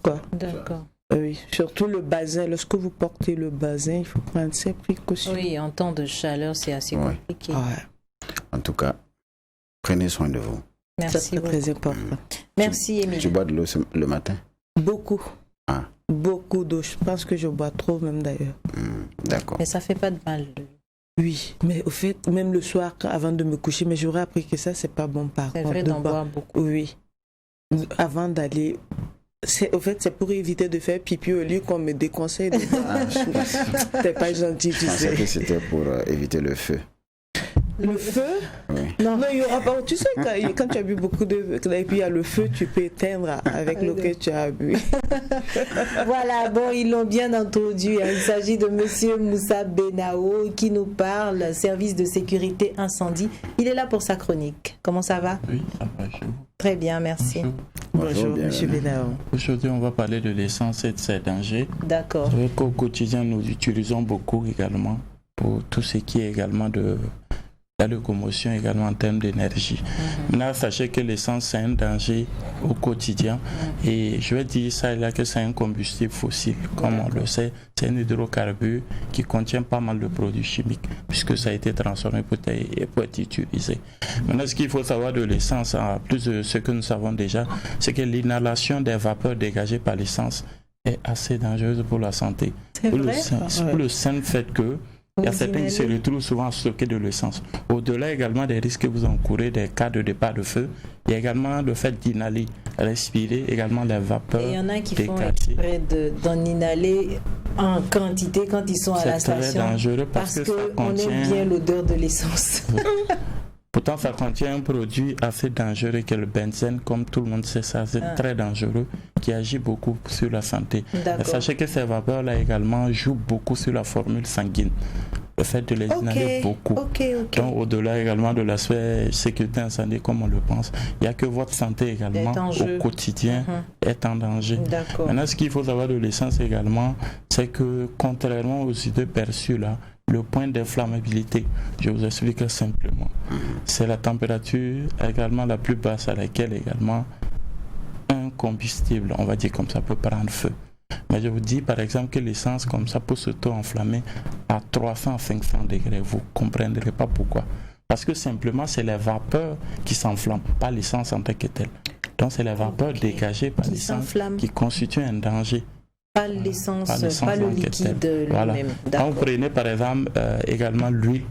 Quoi? D'accord. Oui, surtout le bazin. Lorsque vous portez le bazin, il faut prendre ses précautions. Oui, en temps de chaleur, c'est assez compliqué. Ouais. En tout cas, prenez soin de vous. Merci. C'est très important. Merci, Émilie. Tu bois de l'eau le matin? Beaucoup. Ah. Beaucoup d'eau. Je pense que je bois trop même d'ailleurs. D'accord. Mais ça fait pas de mal. Oui, mais au fait, même le soir, avant de me coucher, mais j'aurais appris que ça, c'est pas bon par contre. C'est vrai d'en boire beaucoup. Oui. Avant d'aller... Au fait, c'est pour éviter de faire pipi au lit qu'on me déconseille de boire. C'est pas gentil, tu sais. Je pensais que c'était pour éviter le feu. Le feu? Oui. Non, il y aura pas. Tu sais, quand tu as bu beaucoup de. Et puis il y a le feu, tu peux éteindre avec l'eau que tu as bu. Voilà, bon, ils l'ont bien introduit. Il s'agit de monsieur Moussa Benao qui nous parle, service de sécurité incendie. Il est là pour sa chronique. Comment ça va? Oui, ça va chez vous. Très bien, merci. Bonjour, monsieur Benao. Aujourd'hui, on va parler de l'essence et de ses dangers. D'accord. C'est vrai qu'au quotidien, nous utilisons beaucoup également pour tout ce qui est également de la locomotion, également en termes d'énergie. Maintenant, sachez que l'essence, c'est un danger au quotidien. Et je vais dire ça là que c'est un combustible fossile. Comme on le sait, c'est un hydrocarbure qui contient pas mal de produits chimiques, puisque ça a été transformé pour être utilisé. Maintenant, ce qu'il faut savoir de l'essence, en plus de ce que nous savons déjà, c'est que l'inhalation des vapeurs dégagées par l'essence est assez dangereuse pour la santé. C'est vrai? Pour le simple fait que il y a certains qui se retrouvent souvent à stocker de l'essence. Au-delà également des risques que vous encourez des cas de départ de feu, il y a également le fait d'inhaler, respirer également les vapeurs. Et il y en a qui font exprès d'en inhaler en quantité quand ils sont à la station. C'est très dangereux parce que on aime bien l'odeur de l'essence. Pourtant, ça contient un produit assez dangereux qui est le benzène, comme tout le monde sait ça, c'est très dangereux, qui agit beaucoup sur la santé. Et sachez que ces vapeurs-là également jouent beaucoup sur la formule sanguine. Le fait de les inhaler beaucoup. Donc, au-delà également de l'aspect sécurité incendie, comme on le pense, il n'y a que votre santé également au quotidien est en danger. Maintenant, ce qu'il faut savoir de l'essence également, c'est que contrairement aux idées perçues là, le point d'inflammabilité, je vous explique simplement, c'est la température également la plus basse à laquelle également un combustible, on va dire comme ça, peut prendre feu. Mais je vous dis par exemple que l'essence comme ça peut s'auto-enflammer à 300 à 500 degrés. Vous ne comprendrez pas pourquoi. Parce que simplement c'est les vapeurs qui s'enflamment, pas l'essence en tant que telle. Donc c'est les vapeurs dégagées par l'essence qui constituent un danger Pas l'essence, pas le liquide lui-même. Quand vous prenez par exemple également l'huile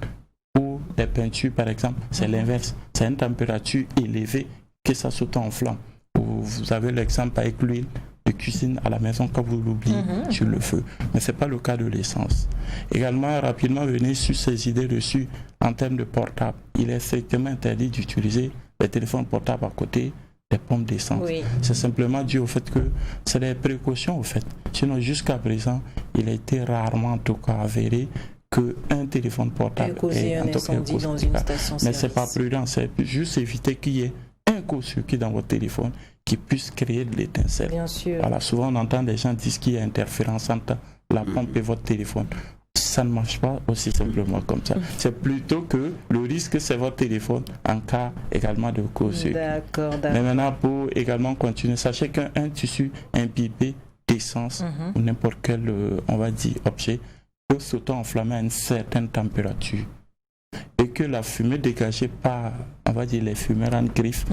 ou les peintures par exemple, c'est l'inverse. C'est une température élevée que ça s'auto-enflamme. Vous avez l'exemple avec l'huile de cuisine à la maison quand vous l'oubliez sur le feu. Mais ce n'est pas le cas de l'essence. Également, rapidement venir sur ces idées reçues en termes de portable. Il est strictement interdit d'utiliser les téléphones portables à côté des pompes d'essence. Oui. C'est simplement dû au fait que c'est des précautions au fait. Sinon, jusqu'à présent, il a été rarement en tout cas avéré qu'un téléphone portable ait un incendie dans une station. Mais ce n'est pas prudent, c'est juste éviter qu'il y ait un court-circuit dans votre téléphone qui puisse créer de l'étincelle. Bien sûr. Voilà, souvent on entend des gens dire qu'il y a interférence entre la pompe et votre téléphone. Ça ne marche pas aussi simplement comme ça. C'est plutôt que le risque, c'est votre téléphone en cas également de court-circuit. D'accord. Mais maintenant, pour également continuer, sachez qu'un tissu imbibé d'essence ou n'importe quel, on va dire, objet peut s'auto-enflammer à une certaine température. Et que la fumée dégagée par, on va dire, les fumeurs en griffe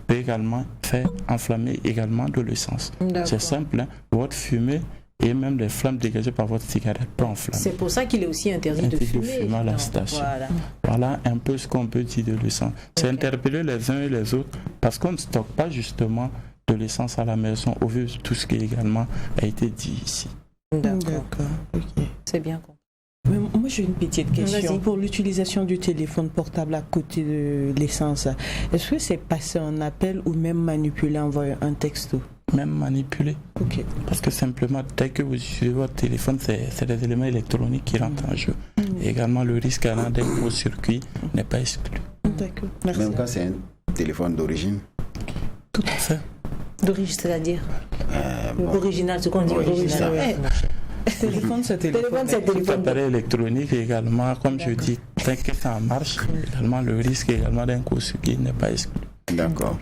peut également faire enflammer également de l'essence. C'est simple, hein? Votre fumée et même les flammes dégagées par votre cigarette peuvent enflammer. C'est pour ça qu'il est aussi interdit de fumer à la station. Voilà un peu ce qu'on peut dire de l'essence. C'est interpeller les uns et les autres parce qu'on ne stocke pas justement de l'essence à la maison au vu de tout ce qui également a été dit ici. D'accord. C'est bien compris. Mais moi j'ai une petite question. Pour l'utilisation du téléphone portable à côté de l'essence, est-ce que c'est passer un appel ou même manipuler, envoyer un texto? Même manipuler. Ok. Parce que simplement, dès que vous utilisez votre téléphone, c'est des éléments électroniques qui rentrent en jeu. Et également, le risque allant d'un court-circuit n'est pas exclu. D'accord. Merci. Même quand c'est un téléphone d'origine. Tout à fait. D'origine, c'est-à-dire original, ce qu'on dit original. Téléphone, c'est téléphone. Appareil électronique également, comme je dis, tant que ça marche, également le risque également d'un court-circuit n'est pas exclu. D'accord.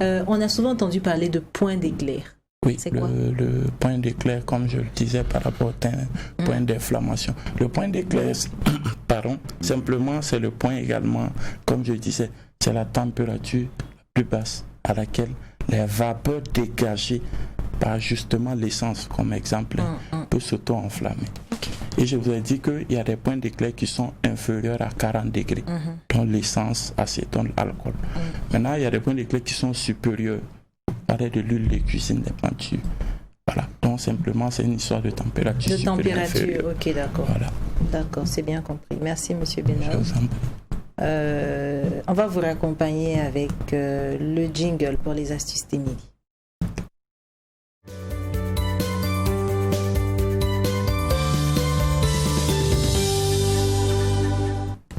On a souvent entendu parler de point d'éclair. Oui, le point d'éclair, comme je le disais par rapport au point d'inflammation. Le point d'éclair, simplement, c'est le point également, comme je disais, c'est la température la plus basse à laquelle les vapeurs dégagées par justement l'essence, comme exemple, peut s'auto-enflammer. Et je vous ai dit qu'il y a des points d'éclair qui sont inférieurs à 40 degrés, dont l'essence, acétone, alcool. Maintenant, il y a des points d'éclair qui sont supérieurs. Pareil de l'huile de cuisine, des peintures. Voilà. Donc, simplement, c'est une histoire de température. De température, ok, d'accord. Voilà. D'accord, c'est bien compris. Merci, M. Benao. Je vous en prie. On va vous raccompagner avec le jingle pour les astuces d'Émilie.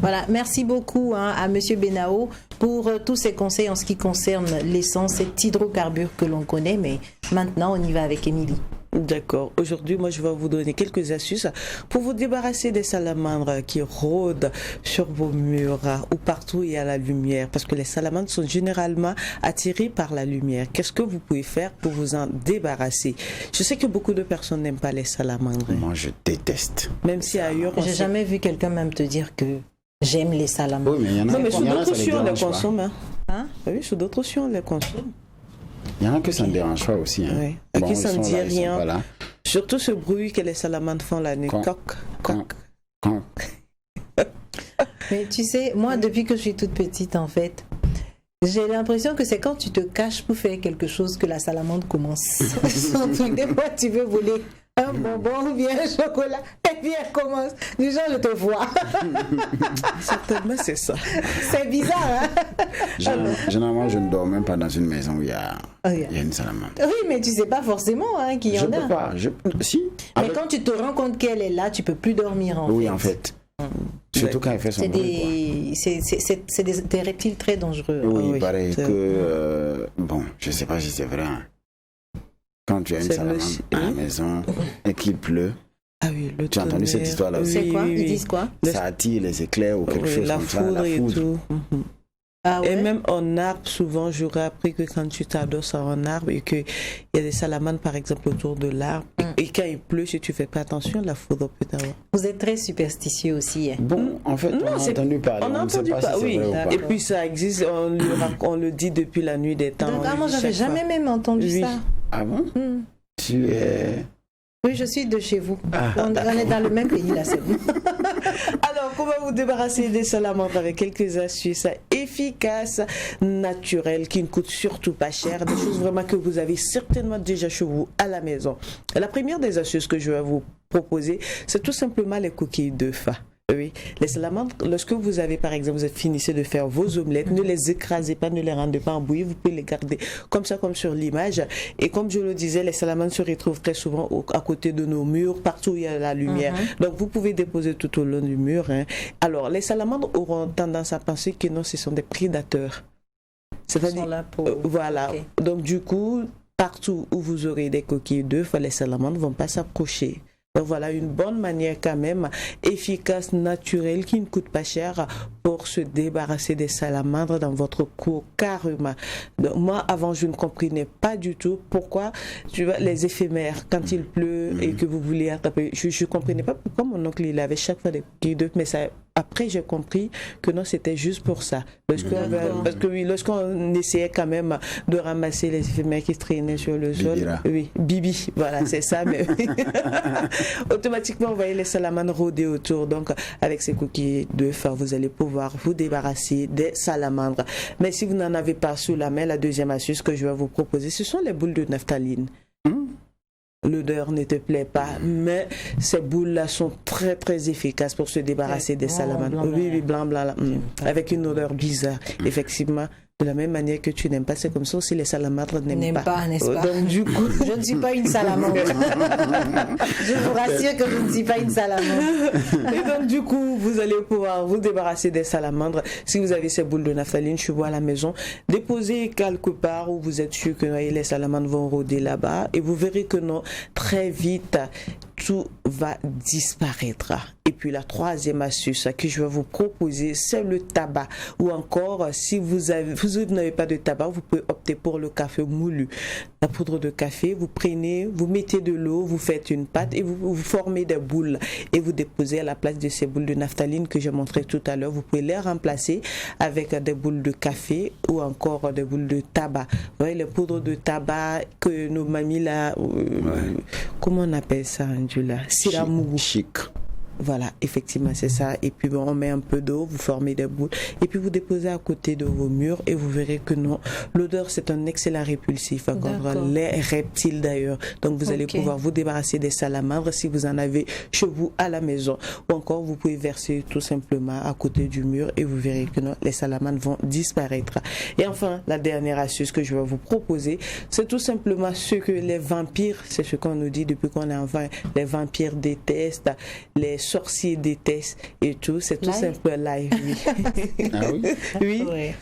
Voilà, merci beaucoup à M. Benao pour tous ces conseils en ce qui concerne l'essence, cet hydrocarbure que l'on connaît. Mais maintenant, on y va avec Émilie. D'accord. Aujourd'hui, moi, je vais vous donner quelques astuces pour vous débarrasser des salamandres qui rôdent sur vos murs ou partout où il y a la lumière. Parce que les salamandres sont généralement attirées par la lumière. Qu'est-ce que vous pouvez faire pour vous en débarrasser? Je sais que beaucoup de personnes n'aiment pas les salamandres. Moi, je déteste. Même si ailleurs... J'ai jamais vu quelqu'un même te dire que j'aime les salamandres. Oui, mais il y en a, non, mais sous d'autres cieux, on les consomme. Oui, sous d'autres cieux, on les consomme. Il y en a que ça ne dérange pas aussi. Hein. Oui. Bon, qui ça ne dit rien. Surtout ce bruit que les salamandres font la nuit. Coq. Mais tu sais, moi, depuis que je suis toute petite, en fait, j'ai l'impression que c'est quand tu te caches pour faire quelque chose que la salamandre commence. Son truc, des fois, tu veux voler un bonbon ou bien un chocolat, et puis elle commence. Du genre, je te vois. Certainement, c'est ça. C'est bizarre, hein? Généralement, je ne dors même pas dans une maison où il y a une salamandre. Oui, mais tu sais pas forcément qu'il y en a. Je peux pas. Si. Mais quand tu te rends compte qu'elle est là, tu peux plus dormir, Oui, en fait. Surtout quand elle fait son bruit. C'est des reptiles très dangereux. Oui, il paraît que... bon, je sais pas si c'est vrai. Hein. Quand tu as une salamandre à la maison et qu'il pleut, tu as entendu cette histoire-là aussi? C'est quoi? Ils disent quoi? Ça attire les éclairs ou quelque chose comme ça. La foudre et tout. Ah ouais? Et même en arbre, souvent, j'aurais appris que quand tu t'adosses à un arbre et qu'il y a des salamandres, par exemple, autour de l'arbre, et quand il pleut, si tu fais pas attention, la foudre peut t'avoir. Vous êtes très superstitieux aussi. Hein? Bon, en fait, on a entendu parler. On a entendu parler, oui. Et puis ça existe, on le dit depuis la nuit des temps. Donc, moi, j'avais jamais même entendu ça. Ah bon? tu es... Oui, je suis de chez vous. On est dans le même pays, là, c'est bon. Alors, comment vous débarrasser des salamandres avec quelques astuces efficaces, naturelles, qui ne coûtent surtout pas cher, des choses vraiment que vous avez certainement déjà chez vous à la maison. La première des astuces que je vais vous proposer, c'est tout simplement les coquilles d'œufs. Oui, les salamandres, lorsque vous avez par exemple, vous finissez de faire vos omelettes, ne les écrasez pas, ne les rendez pas en bouillie, vous pouvez les garder comme ça, comme sur l'image. Et comme je le disais, les salamandres se retrouvent très souvent à côté de nos murs, partout où il y a la lumière. Donc vous pouvez déposer tout au long du mur. Alors les salamandres auront tendance à penser que non, ce sont des prédateurs. C'est-à-dire, voilà. Okay. Donc du coup, partout où vous aurez des coquilles d'œufs, les salamandres ne vont pas s'approcher. Donc voilà une bonne manière quand même efficace, naturelle, qui ne coûte pas cher pour se débarrasser des salamandres dans votre cour carrément. Donc moi avant je ne comprenais pas du tout pourquoi les éphémères quand il pleut et que vous voulez attraper. Je ne comprenais pas pourquoi mon oncle il avait chaque fois des coquilles d'œufs, mais ça après j'ai compris que non c'était juste pour ça. Parce que oui, lorsqu'on essayait quand même de ramasser les éphémères qui traînaient sur le sol, oui, Bibi, voilà c'est ça, mais automatiquement vous voyez les salamandres rôder autour. Donc avec ces coquilles d'œufs vous allez pouvoir vous débarrasser des salamandres. Mais si vous n'en avez pas sous la main, la deuxième astuce que je vais vous proposer, ce sont les boules de naphtaline. L'odeur ne te plaît pas, mais ces boules-là sont très très efficaces pour se débarrasser des salamandres. Oui, blanc, avec une odeur bizarre, effectivement. De la même manière que tu n'aimes pas, c'est comme ça aussi les salamandres n'aiment pas. N'est-ce pas? Donc du coup, je ne suis pas une salamandre. Je vous rassure que je ne suis pas une salamandre. Et donc du coup, vous allez pouvoir vous débarrasser des salamandres. Si vous avez ces boules de naphtaline chez vous à la maison, déposez quelque part où vous êtes sûr que les salamandres vont rôder là-bas, et vous verrez que non, très vite, tout va disparaître. Et puis la troisième astuce que je vais vous proposer, c'est le tabac. Ou encore, si vous n'avez pas de tabac, vous pouvez opter pour le café moulu. La poudre de café, vous prenez, vous mettez de l'eau, vous faites une pâte et vous formez des boules. Et vous déposez à la place de ces boules de naphtaline que j'ai montré tout à l'heure. Vous pouvez les remplacer avec des boules de café ou encore des boules de tabac. Vous voyez, les poudres de tabac que nos mamies là, comment on appelle ça, Angela? Siramou. Chic. Voilà, effectivement, c'est ça. Et puis, on met un peu d'eau, vous formez des boules. Et puis, vous déposez à côté de vos murs et vous verrez que non, l'odeur, c'est un excellent répulsif. Encore les reptiles d'ailleurs. Donc, vous allez pouvoir vous débarrasser des salamandres si vous en avez chez vous à la maison. Ou encore, vous pouvez verser tout simplement à côté du mur et vous verrez que non, les salamandres vont disparaître. Et enfin, la dernière astuce que je vais vous proposer, c'est tout simplement ce que les vampires, c'est ce qu'on nous dit depuis qu'on est enfant, les vampires détestent, les sorciers détestent et tout, c'est tout simple live. Ah oui? Oui.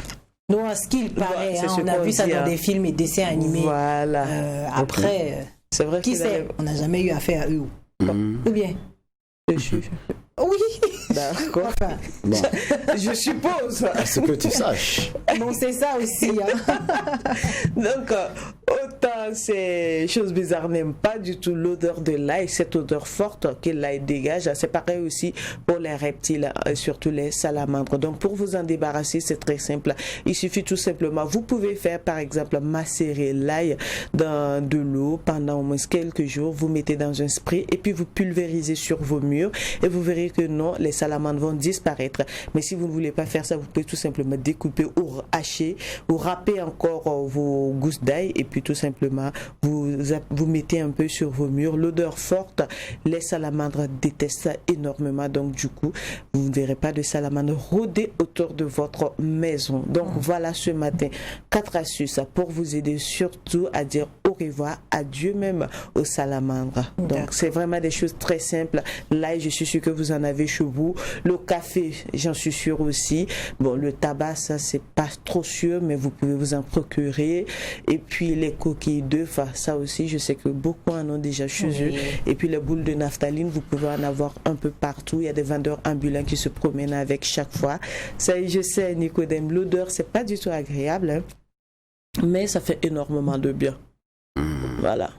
Non, à ce qu'il paraît, on a vu ça dans des films et dessins animés. Voilà. Après, c'est vrai qui sait, on n'a jamais eu affaire à eux. Ou bien? Oui. D'accord. Enfin, bon. Je suppose. À ce que tu saches. Bon, c'est ça aussi. Donc, autant ces choses bizarres n'aiment pas du tout l'odeur de l'ail, cette odeur forte que l'ail dégage. C'est pareil aussi pour les reptiles, surtout les salamandres. Donc, pour vous en débarrasser, c'est très simple. Il suffit tout simplement, vous pouvez faire par exemple macérer l'ail dans de l'eau pendant au moins quelques jours. Vous mettez dans un spray et puis vous pulvérisez sur vos murs et vous verrez que non, les salamandres vont disparaître. Mais si vous ne voulez pas faire ça, vous pouvez tout simplement découper ou hacher ou râper encore vos gousses d'ail et puis tout simplement vous mettez un peu sur vos murs. L'odeur forte, les salamandres détestent ça énormément. Donc du coup, vous ne verrez pas de salamandres rôder autour de votre maison. Donc voilà ce matin 4 astuces pour vous aider surtout à dire au revoir, adieu même aux salamandres. Donc c'est vraiment des choses très simples. L'ail, je suis sûr que vous en avez chez vous. Le café, j'en suis sûr aussi. Bon, le tabac, ça c'est pas trop sûr, mais vous pouvez vous en procurer. Et puis les coquilles d'œufs, ça aussi, je sais que beaucoup en ont déjà chez eux. Et puis les boules de naphtaline, vous pouvez en avoir un peu partout. Il y a des vendeurs ambulants qui se promènent avec chaque fois. Ça, je sais, Nicodème, l'odeur, c'est pas du tout agréable, hein, mais ça fait énormément de bien. Voilà.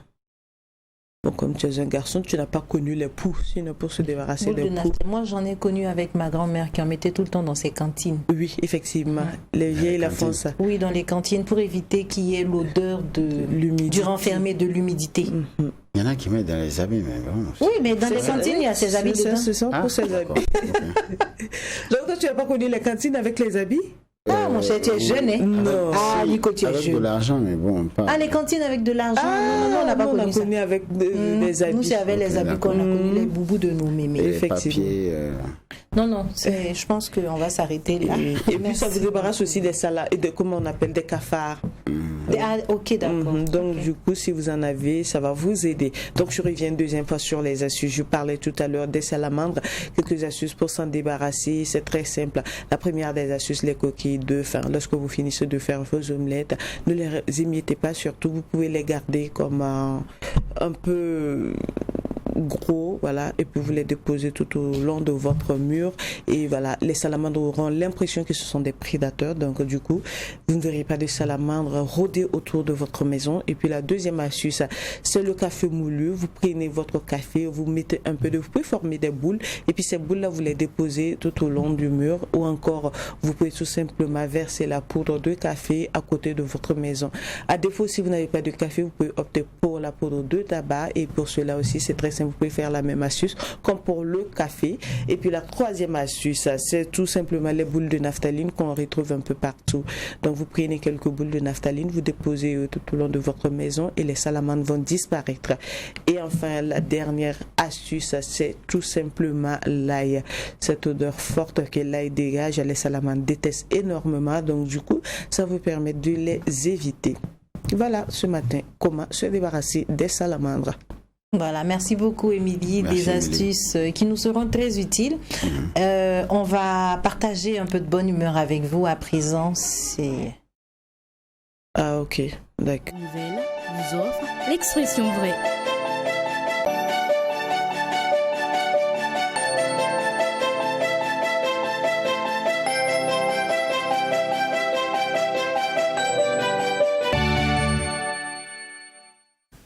Bon, comme tu es un garçon, tu n'as pas connu les poux, sinon pour se débarrasser des poux. Moi, j'en ai connu avec ma grand-mère qui en mettait tout le temps dans ses cantines. Oui, effectivement. Les vieilles la font ça. Oui, dans les cantines pour éviter qu'il y ait l'odeur du renfermé de l'humidité. Il y en a qui mettent dans les habits, mais bon. Oui, mais dans les cantines, il y a ces habits dedans. Ce sont pour ces habits. Donc, toi, tu n'as pas connu les cantines avec les habits? Ah, mon cher, tu es jeune, hein? Non. Ah, Nico, tu es avec jeune. de l'argent, mais bon, pas. Ah, les cantines avec de l'argent. Non, on n'a pas connu ça. Avec des habits. Nous, c'est avec les habits qu'on a connu, les boubous de nos mémés. Les papiers. Non, je pense qu'on va s'arrêter là. Et puis, ça vous débarrasse aussi des salades, et de, comment on appelle, des cafards. Ah, ok, d'accord. Donc, du coup, si vous en avez, ça va vous aider. Donc, je reviens une deuxième fois sur les astuces. Je parlais tout à l'heure des salamandres. Quelques astuces pour s'en débarrasser. C'est très simple. La première des astuces, les coquilles d'œufs. Lorsque vous finissez de faire vos omelettes, ne les émiettez pas. Surtout, vous pouvez les garder comme un peu gros, voilà, et puis vous les déposez tout au long de votre mur, et voilà, les salamandres auront l'impression que ce sont des prédateurs, donc du coup vous ne verrez pas de salamandres rôder autour de votre maison. Et puis la deuxième astuce, c'est le café moulu. Vous prenez votre café, vous mettez un peu de, vous pouvez former des boules, et puis ces boules là vous les déposez tout au long du mur, ou encore vous pouvez tout simplement verser la poudre de café à côté de votre maison. À défaut, si vous n'avez pas de café, vous pouvez opter pour la poudre de tabac, et pour cela aussi c'est très simple. Vous pouvez faire la même astuce comme pour le café. Et puis la troisième astuce, c'est tout simplement les boules de naphtaline qu'on retrouve un peu partout. Donc vous prenez quelques boules de naphtaline, vous déposez tout au long de votre maison, et les salamandres vont disparaître. Et enfin, la dernière astuce, c'est tout simplement l'ail. Cette odeur forte que l'ail dégage, les salamandres détestent énormément. Donc du coup, ça vous permet de les éviter. Voilà, ce matin, comment se débarrasser des salamandres. Voilà, merci beaucoup Émilie, des astuces qui nous seront très utiles. On va partager un peu de bonne humeur avec vous à présent. Ah ok, d'accord. Nouvelle vous offre l'expression vraie.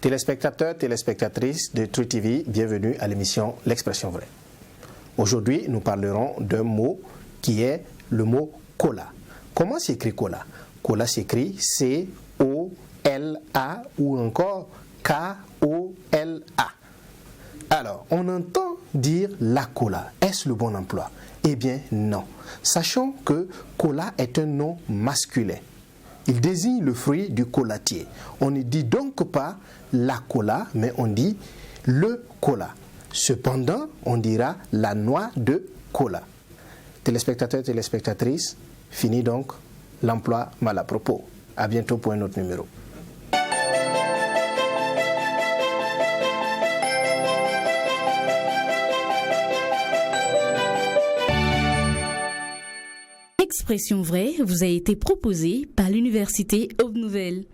Téléspectateurs, téléspectatrices de True TV, bienvenue à l'émission L'Expression Vraie. Aujourd'hui, nous parlerons d'un mot qui est le mot cola. Comment s'écrit cola? Cola s'écrit C-O-L-A ou encore K-O-L-A. Alors, on entend dire la cola. Est-ce le bon emploi? Eh bien, non. Sachons que cola est un nom masculin. Il désigne le fruit du colatier. On ne dit donc pas la cola, mais on dit le cola. Cependant, on dira la noix de cola. Téléspectateurs, téléspectatrices, fini donc l'emploi mal à propos. À bientôt pour un autre numéro. L'expression vraie vous a été proposée par l'Université Aube Nouvelle.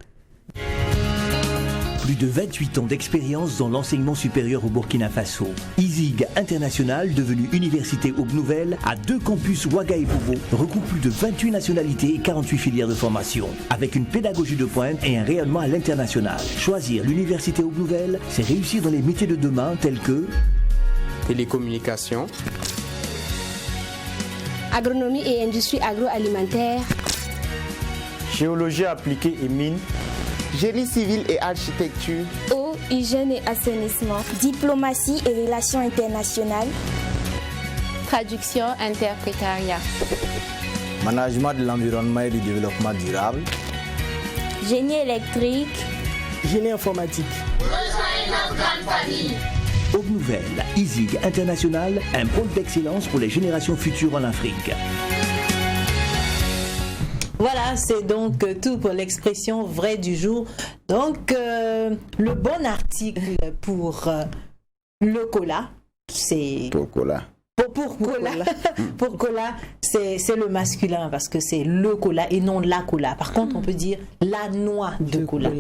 Plus de 28 ans d'expérience dans l'enseignement supérieur au Burkina Faso. ISIG International, devenu Université Aube Nouvelle, à 2 campus Ouaga et Bobo, regroupe plus de 28 nationalités et 48 filières de formation. Avec une pédagogie de pointe et un rayonnement à l'international. Choisir l'Université Aube Nouvelle, c'est réussir dans les métiers de demain tels que télécommunications, agronomie et industrie agroalimentaire, géologie appliquée et mines, génie civil et architecture, eau, hygiène et assainissement, diplomatie et relations internationales, traduction, interprétariat, management de l'environnement et du développement durable, génie électrique, génie informatique. Rejoignez notre grande famille. Aube Nouvelle, ISIG International, un pôle d'excellence pour les générations futures en Afrique. Voilà, c'est donc tout pour l'expression vraie du jour. Donc, le bon article pour le cola, c'est... Pour cola. Pour cola, pour cola, c'est le masculin parce que c'est le cola et non la cola. Par contre, on peut dire la noix de cola.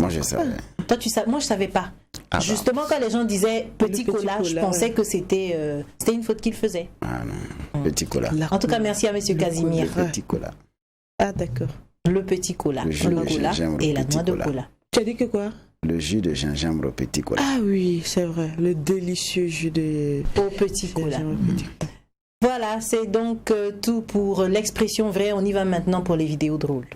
Moi, je savais. Toi, tu sais, moi, je savais pas. Ah justement, quand les gens disaient petit cola, je pensais que c'était une faute qu'ils faisaient. Ah non, petit cola. En tout cas, merci à Monsieur Casimir. Le petit cola. Ah d'accord. Le petit cola, le cola et la noix de cola. Tu as dit que quoi? le jus de gingembre au petit cola. Ah oui, c'est vrai, le délicieux jus de au petit cola. Voilà, c'est donc tout pour l'expression vraie. On y va maintenant pour les vidéos drôles.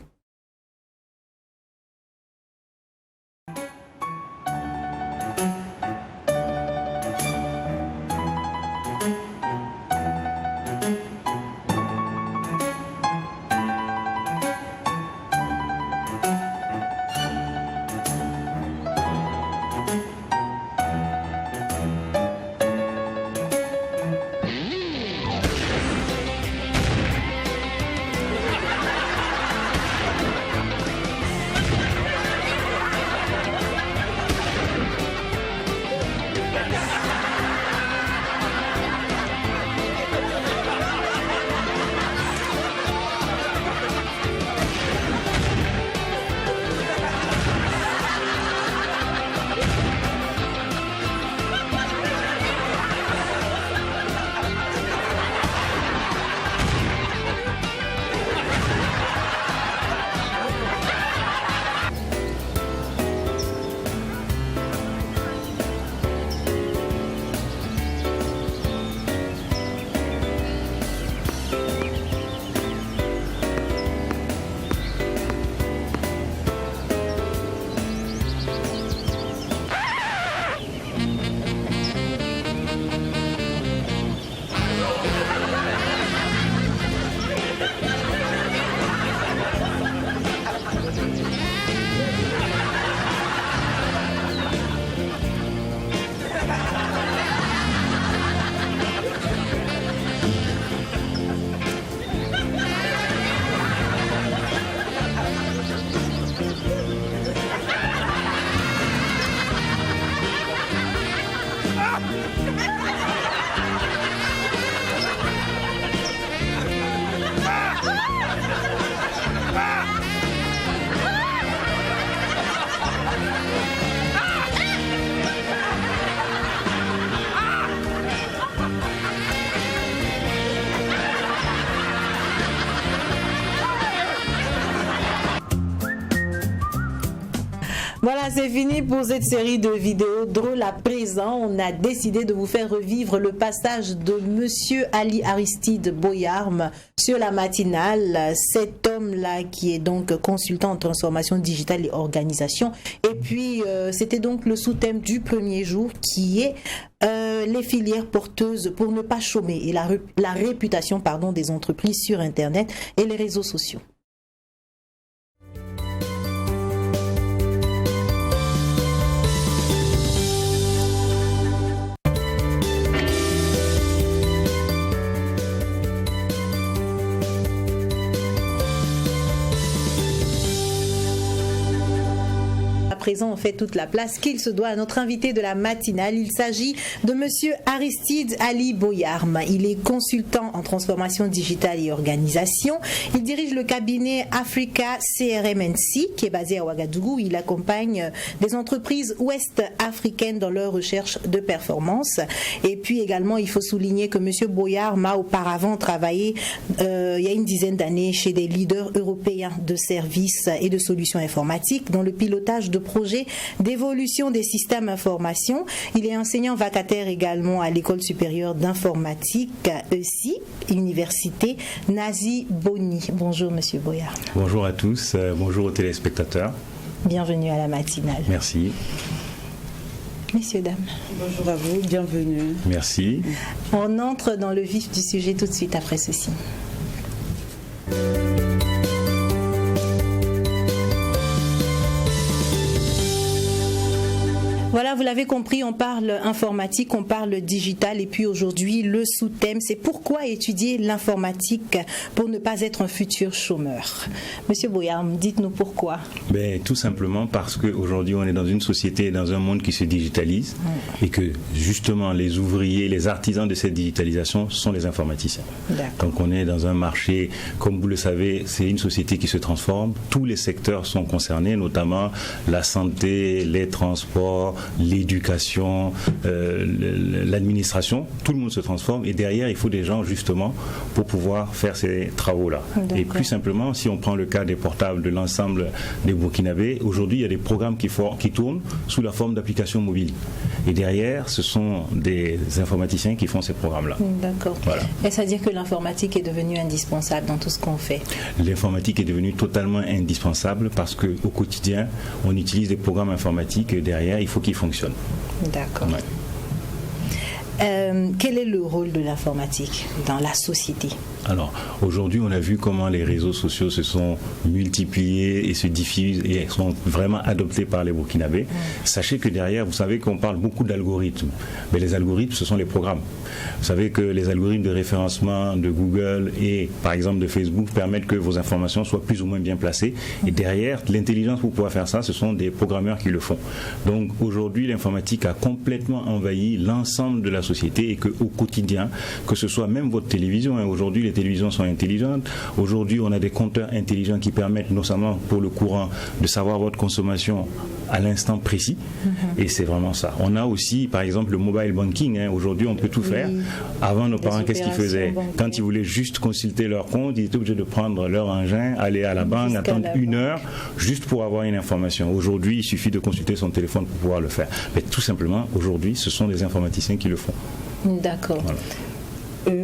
Voilà, c'est fini pour cette série de vidéos drôles. À présent, on a décidé de vous faire revivre le passage de Monsieur Ali Aristide Boyarm sur la matinale. Cet homme-là qui est donc consultant en transformation digitale et organisation. Et puis, c'était donc le sous-thème du premier jour qui est les filières porteuses pour ne pas chômer et la réputation des entreprises sur Internet et les réseaux sociaux. Présent, on fait toute la place qu'il se doit à notre invité de la matinale. Il s'agit de Monsieur Aristide Ali Boyarm. Il est consultant en transformation digitale et organisation. Il dirige le cabinet Africa CRMNC qui est basé à Ouagadougou. Il accompagne des entreprises ouest-africaines dans leur recherche de performance. Et puis également, il faut souligner que Monsieur Boyarm a auparavant travaillé il y a une dizaine d'années chez des leaders européens de services et de solutions informatiques dans le pilotage de projet d'évolution des systèmes d'information. Il est enseignant vacataire également à l'École supérieure d'informatique ESI, Université Nazi Boni. Bonjour Monsieur Boyarm. Bonjour à tous, bonjour aux téléspectateurs. Bienvenue à la matinale. Merci. Messieurs, dames. Bonjour à vous, bienvenue. Merci. On entre dans le vif du sujet tout de suite après ceci. Voilà, vous l'avez compris, on parle informatique, on parle digital et puis aujourd'hui le sous-thème c'est pourquoi étudier l'informatique pour ne pas être un futur chômeur. Monsieur Boyarm, dites-nous pourquoi. Tout simplement parce qu'aujourd'hui on est dans une société et dans un monde qui se digitalise et que justement les ouvriers, les artisans de cette digitalisation sont les informaticiens. Donc on est dans un marché, comme vous le savez, c'est une société qui se transforme, tous les secteurs sont concernés, notamment la santé, les transports, l'éducation, l'administration, tout le monde se transforme et derrière il faut des gens justement pour pouvoir faire ces travaux-là. Et plus simplement, si on prend le cas des portables de l'ensemble des Burkinabés, aujourd'hui il y a des programmes qui tournent sous la forme d'applications mobiles. Et derrière, ce sont des informaticiens qui font ces programmes-là. D'accord. Voilà. Est-ce à dire que l'informatique est devenue indispensable dans tout ce qu'on fait? L'informatique est devenue totalement indispensable parce qu'au quotidien, on utilise des programmes informatiques et derrière, il faut qu'ils fonctionnent. D'accord. Ouais. Quel est le rôle de l'informatique dans la société? Alors, aujourd'hui, on a vu comment les réseaux sociaux se sont multipliés et se diffusent et sont vraiment adoptés par les Burkinabés. Sachez que derrière, vous savez qu'on parle beaucoup d'algorithmes. Mais les algorithmes, ce sont les programmes. Vous savez que les algorithmes de référencement de Google et, par exemple, de Facebook permettent que vos informations soient plus ou moins bien placées. Et derrière, l'intelligence pour pouvoir faire ça, ce sont des programmeurs qui le font. Donc, aujourd'hui, l'informatique a complètement envahi l'ensemble de la société et qu'au quotidien, que ce soit même votre télévision, aujourd'hui, les télévisions sont intelligentes. Aujourd'hui, on a des compteurs intelligents qui permettent, notamment pour le courant, de savoir votre consommation à l'instant précis. Et c'est vraiment ça. On a aussi, par exemple, le mobile banking. Aujourd'hui, on peut tout faire. Avant, nos parents, qu'est-ce qu'ils faisaient? Quand ils voulaient juste consulter leur compte, ils étaient obligés de prendre leur engin, aller à la banque, attendre une heure, juste pour avoir une information. Aujourd'hui, il suffit de consulter son téléphone pour pouvoir le faire. Mais tout simplement, aujourd'hui, ce sont les informaticiens qui le font. D'accord. Voilà.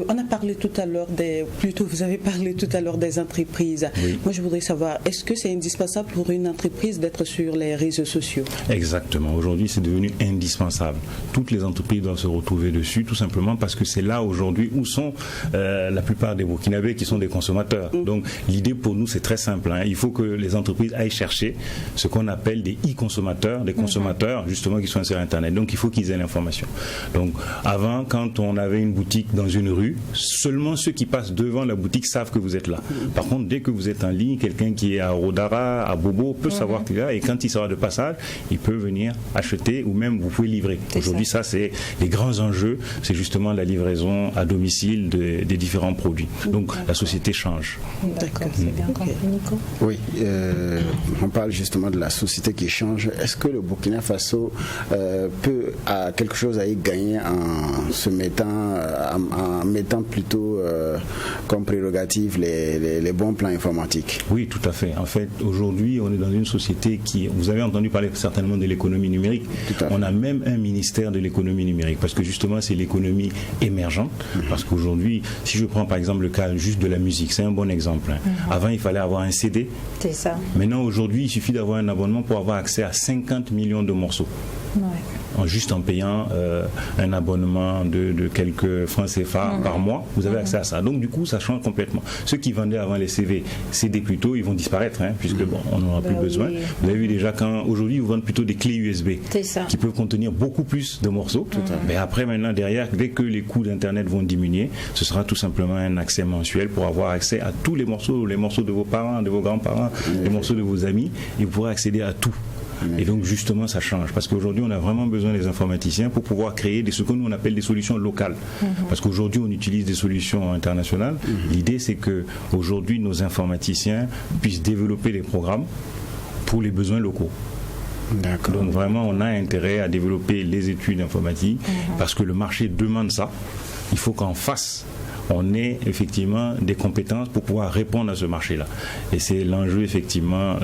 On a parlé tout à l'heure vous avez parlé tout à l'heure des entreprises. Oui. Moi, je voudrais savoir, est-ce que c'est indispensable pour une entreprise d'être sur les réseaux sociaux? Exactement. Aujourd'hui, c'est devenu indispensable. Toutes les entreprises doivent se retrouver dessus, tout simplement parce que c'est là aujourd'hui où sont la plupart des Burkinabés qui sont des consommateurs. Donc, l'idée pour nous, c'est très simple. Il faut que les entreprises aillent chercher ce qu'on appelle des e-consommateurs, des consommateurs justement qui sont sur Internet. Donc, il faut qu'ils aient l'information. Donc, avant, quand on avait une boutique dans une rue, seulement ceux qui passent devant la boutique savent que vous êtes là. Par contre, dès que vous êtes en ligne, quelqu'un qui est à Rodara, à Bobo, peut savoir qu'il est là et quand il sera de passage, il peut venir acheter ou même vous pouvez livrer. Aujourd'hui, ça c'est les grands enjeux, c'est justement la livraison à domicile des différents produits. Donc la société change. D'accord, c'est bien compris, Nico. Oui, on parle justement de la société qui change. Est-ce que le Burkina Faso a quelque chose à y gagner en se mettant plutôt comme prérogative les bons plans informatiques? Oui, tout à fait. En fait, aujourd'hui, on est dans une société vous avez entendu parler certainement de l'économie numérique. On a même un ministère de l'économie numérique parce que justement, c'est l'économie émergente. Parce qu'aujourd'hui, si je prends par exemple le cas juste de la musique, c'est un bon exemple. Avant, il fallait avoir un CD. C'est ça. Maintenant, aujourd'hui, il suffit d'avoir un abonnement pour avoir accès à 50 millions de morceaux. Juste en payant un abonnement de quelques francs CFA par mois, vous avez accès à ça. Donc du coup, ça change complètement. Ceux qui vendaient avant les CD plutôt, ils vont disparaître, puisque on n'en aura plus besoin. Vous avez vu déjà aujourd'hui, ils vendent plutôt des clés USB qui peuvent contenir beaucoup plus de morceaux. Mais après, maintenant, derrière, dès que les coûts d'Internet vont diminuer, ce sera tout simplement un accès mensuel pour avoir accès à tous les morceaux de vos parents, de vos grands-parents, les morceaux de vos amis, et vous pourrez accéder à tout. Et donc justement ça change parce qu'aujourd'hui on a vraiment besoin des informaticiens pour pouvoir créer ce que nous on appelle des solutions locales. Parce qu'aujourd'hui on utilise des solutions internationales. L'idée c'est que aujourd'hui nos informaticiens puissent développer des programmes pour les besoins locaux. D'accord. Donc vraiment on a intérêt à développer les études informatiques parce que le marché demande ça. Il faut qu'en face on ait effectivement des compétences pour pouvoir répondre à ce marché-là. Et c'est l'enjeu effectivement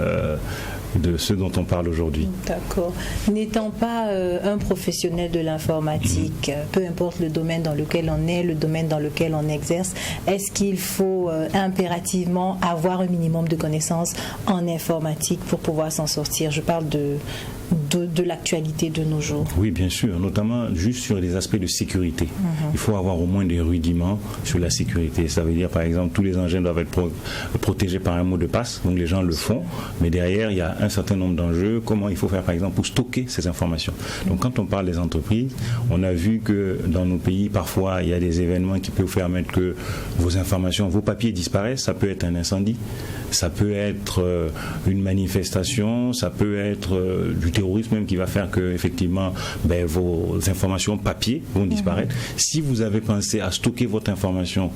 de ce dont on parle aujourd'hui. D'accord. N'étant pas un professionnel de l'informatique, peu importe le domaine dans lequel on est, le domaine dans lequel on exerce, est-ce qu'il faut impérativement avoir un minimum de connaissances en informatique pour pouvoir s'en sortir? Je parle de l'actualité de nos jours. Oui, bien sûr, notamment juste sur les aspects de sécurité. Il faut avoir au moins des rudiments sur la sécurité. Ça veut dire, par exemple, tous les engins doivent être protégés par un mot de passe, donc les gens le font, mais derrière, il y a un certain nombre d'enjeux. Comment il faut faire, par exemple, pour stocker ces informations? Donc, quand on parle des entreprises, on a vu que dans nos pays, parfois, il y a des événements qui peuvent permettre que vos informations, vos papiers disparaissent. Ça peut être un incendie, ça peut être une manifestation, ça peut être du terrorisme même qui va faire que effectivement vos informations papier vont disparaître. Si vous avez pensé à stocker votre information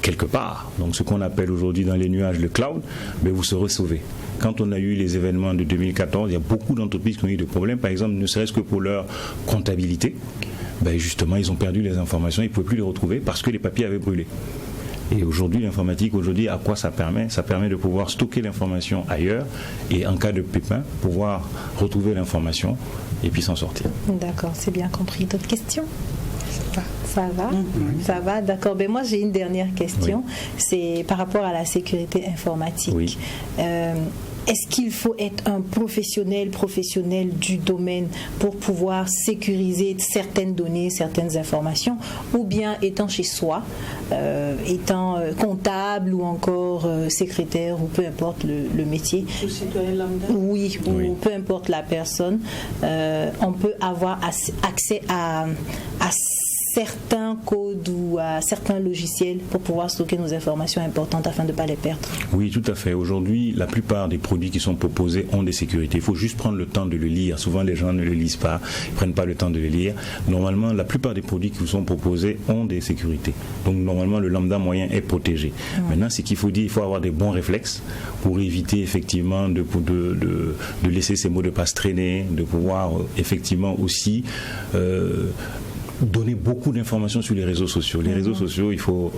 quelque part, donc ce qu'on appelle aujourd'hui dans les nuages le cloud, vous serez sauvé. quand on a eu les événements de 2014, il y a beaucoup d'entreprises qui ont eu des problèmes, par exemple, ne serait-ce que pour leur comptabilité. Ben justement, ils ont perdu les informations, ils ne pouvaient plus les retrouver parce que les papiers avaient brûlé. Et aujourd'hui, l'informatique, à quoi ça permet ? Ça permet de pouvoir stocker l'information ailleurs et en cas de pépin, pouvoir retrouver l'information et puis s'en sortir. D'accord, c'est bien compris. D'autres questions ? Ça va, ça va, d'accord. Ben moi, j'ai une dernière question. C'est par rapport à la sécurité informatique. Est-ce qu'il faut être un professionnel du domaine pour pouvoir sécuriser certaines données, certaines informations, ou bien étant chez soi, étant comptable ou encore secrétaire, ou peu importe le métier, oui, ou peu importe la personne, on peut avoir accès à certains codes ou à certains logiciels pour pouvoir stocker nos informations importantes afin de ne pas les perdre. Oui, tout à fait. Aujourd'hui, la plupart des produits qui sont proposés ont des sécurités. Il faut juste prendre le temps de le lire. Souvent, les gens ne le lisent pas, ils ne prennent pas le temps de le lire. Normalement, la plupart des produits qui vous sont proposés ont des sécurités. Donc, normalement, le lambda moyen est protégé. Maintenant, ce qu'il faut dire, il faut avoir des bons réflexes pour éviter effectivement de laisser ces mots de passe traîner, de pouvoir effectivement aussi donner beaucoup d'informations sur les réseaux sociaux. Les réseaux sociaux, il faut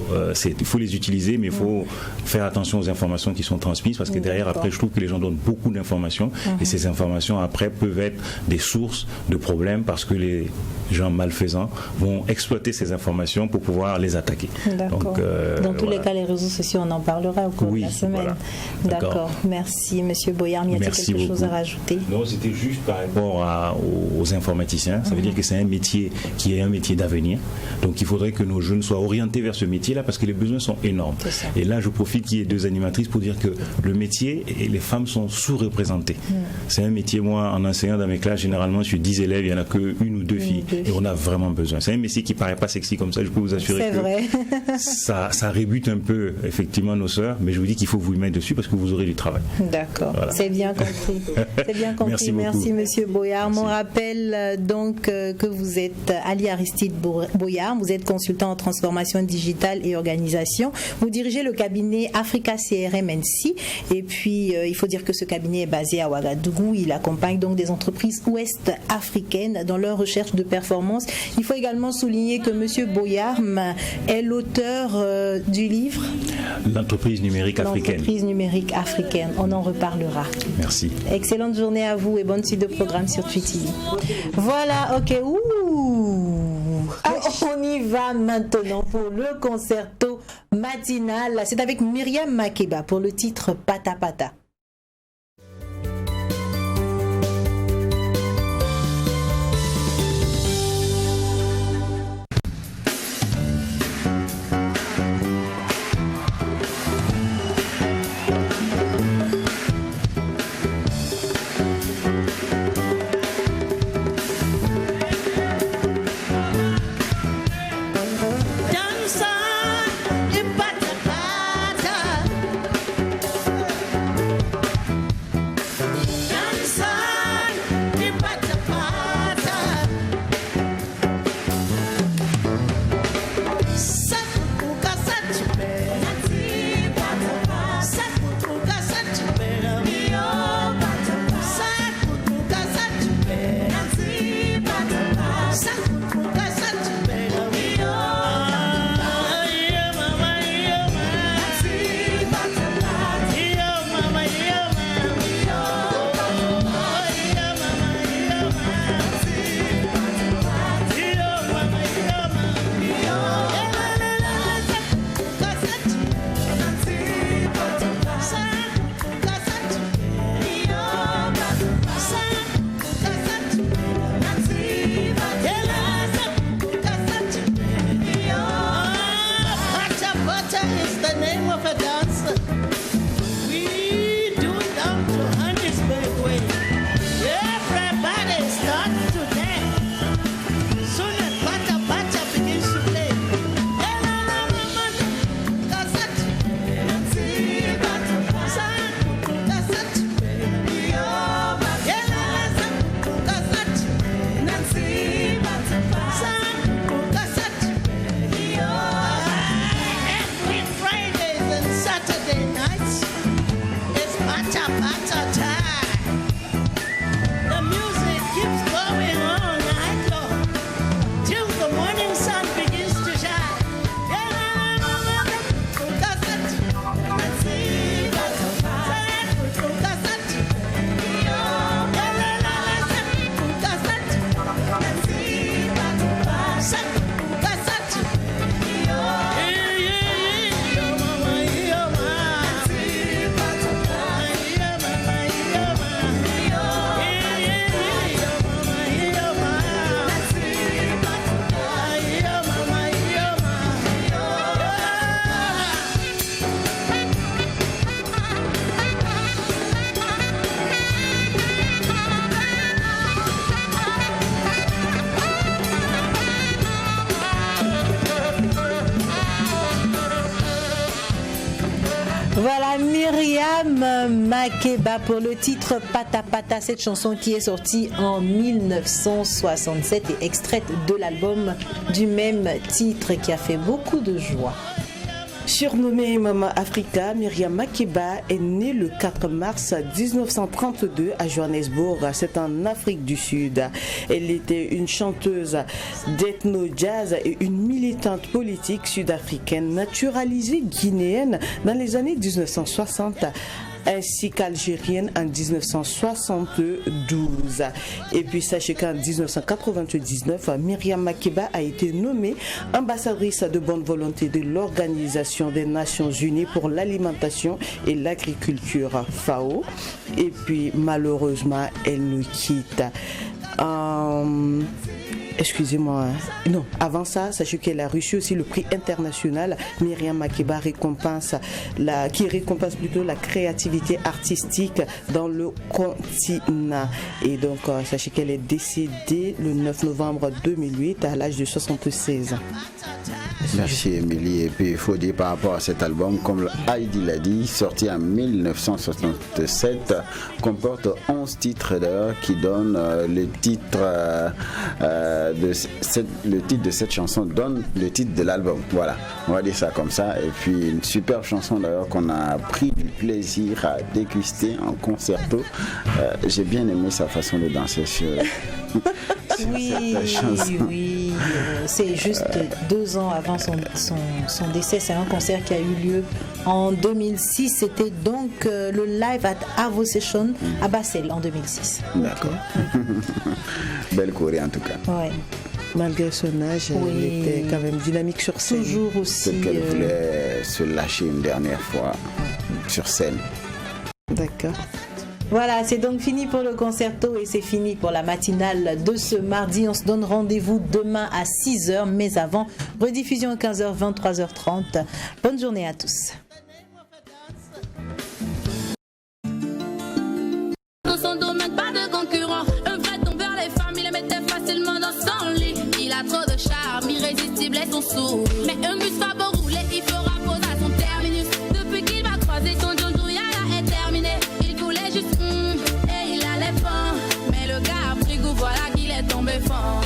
les utiliser, mais il faut faire attention aux informations qui sont transmises parce que derrière, après, je trouve que les gens donnent beaucoup d'informations et ces informations, après, peuvent être des sources de problèmes parce que les gens malfaisants vont exploiter ces informations pour pouvoir les attaquer. Donc, dans tous les cas, les réseaux sociaux, on en parlera au cours de la semaine. Voilà. D'accord. Merci, Monsieur Boyard. Y a-t-il quelque chose à rajouter? Non, c'était juste par rapport aux informaticiens. Ça veut dire que c'est un métier qui est un métier d'avenir. Donc il faudrait que nos jeunes soient orientés vers ce métier-là parce que les besoins sont énormes. Et là, je profite qu'il y ait deux animatrices pour dire que le métier et les femmes sont sous-représentées. C'est un métier, moi, en enseignant dans mes classes, généralement, sur 10 élèves, il n'y en a qu'une ou deux filles. Et on a vraiment besoin. C'est un métier qui ne paraît pas sexy comme ça. Je peux vous assurer que ça rébute un peu, effectivement, nos sœurs. Mais je vous dis qu'il faut vous y mettre dessus parce que vous aurez du travail. D'accord. Voilà. C'est bien compris. C'est bien compris. Merci, Monsieur Boyard. On rappelle donc que vous êtes Ali Aristide Boyard. Vous êtes consultant en transformation digitale et organisation. Vous dirigez le cabinet Africa CRM NC. Et puis, il faut dire que ce cabinet est basé à Ouagadougou. Il accompagne donc des entreprises ouest-africaines dans leur recherche de performance. Il faut également souligner que Monsieur Boyard est l'auteur du livre L'entreprise numérique africaine. L'entreprise numérique africaine. On en reparlera. Merci. Excellente journée à vous et bonne suite de programme sur Twitty. Voilà, ok. On y va maintenant pour le concerto matinal. C'est avec Myriam Makeba pour le titre Pata Pata. Dança e pata pata. Makeba pour le titre Pata Pata, cette chanson qui est sortie en 1967 et extraite de l'album du même titre qui a fait beaucoup de joie. Surnommée Mama Africa, Myriam Makeba est née le 4 mars 1932 à Johannesburg, c'est en Afrique du Sud. Elle était une chanteuse d'ethno-jazz et une militante politique sud-africaine naturalisée guinéenne dans les années 1960. Ainsi qu'algérienne en 1972. Et puis sachez qu'en 1999, Myriam Makeba a été nommée ambassadrice de bonne volonté de l'Organisation des Nations Unies pour l'alimentation et l'agriculture FAO. Et puis malheureusement, elle nous quitte. Excusez-moi. Non, avant ça, sachez qu'elle a reçu aussi le prix international Myriam Makeba qui récompense plutôt la créativité artistique dans le continent. Et donc, sachez qu'elle est décédée le 9 novembre 2008 à l'âge de 76 ans. Merci Émilie. Et puis il faut dire par rapport à cet album, comme Heidi l'a dit, sorti en 1967, comporte 11 titres d'ailleurs qui donnent le titre de cette chanson donne le titre de l'album. Voilà, on va dire ça comme ça. Et puis une superbe chanson d'ailleurs qu'on a pris du plaisir à déguster en concerto. J'ai bien aimé sa façon de danser sur oui, oui. C'est juste 2 ans avant son décès. C'est un concert qui a eu lieu en 2006. C'était donc le live at Avo Session à Basel en 2006. D'accord. Belle choré en tout cas. Ouais. Malgré son âge, elle était quand même dynamique sur scène. Toujours aussi. Peut-être qu'elle voulait se lâcher une dernière fois sur scène. D'accord. Voilà, c'est donc fini pour le concerto et c'est fini pour la matinale de ce mardi. On se donne rendez-vous demain à 6h, mais avant, rediffusion à 15h, 23h30. Bonne journée à tous. Dans son domaine, pas de concurrent. Un vrai tombeur, les femmes, il les mettait facilement dans son lit. Il a trop de charme, irrésistible et son sourd. Mais un bus va beau rouler, il fera pause à son terminus. Depuis qu'il va croiser son John Douyala est terminé. Il voulait juste et il allait fort. Mais le gars a pris goût, voilà qu'il est tombé fort.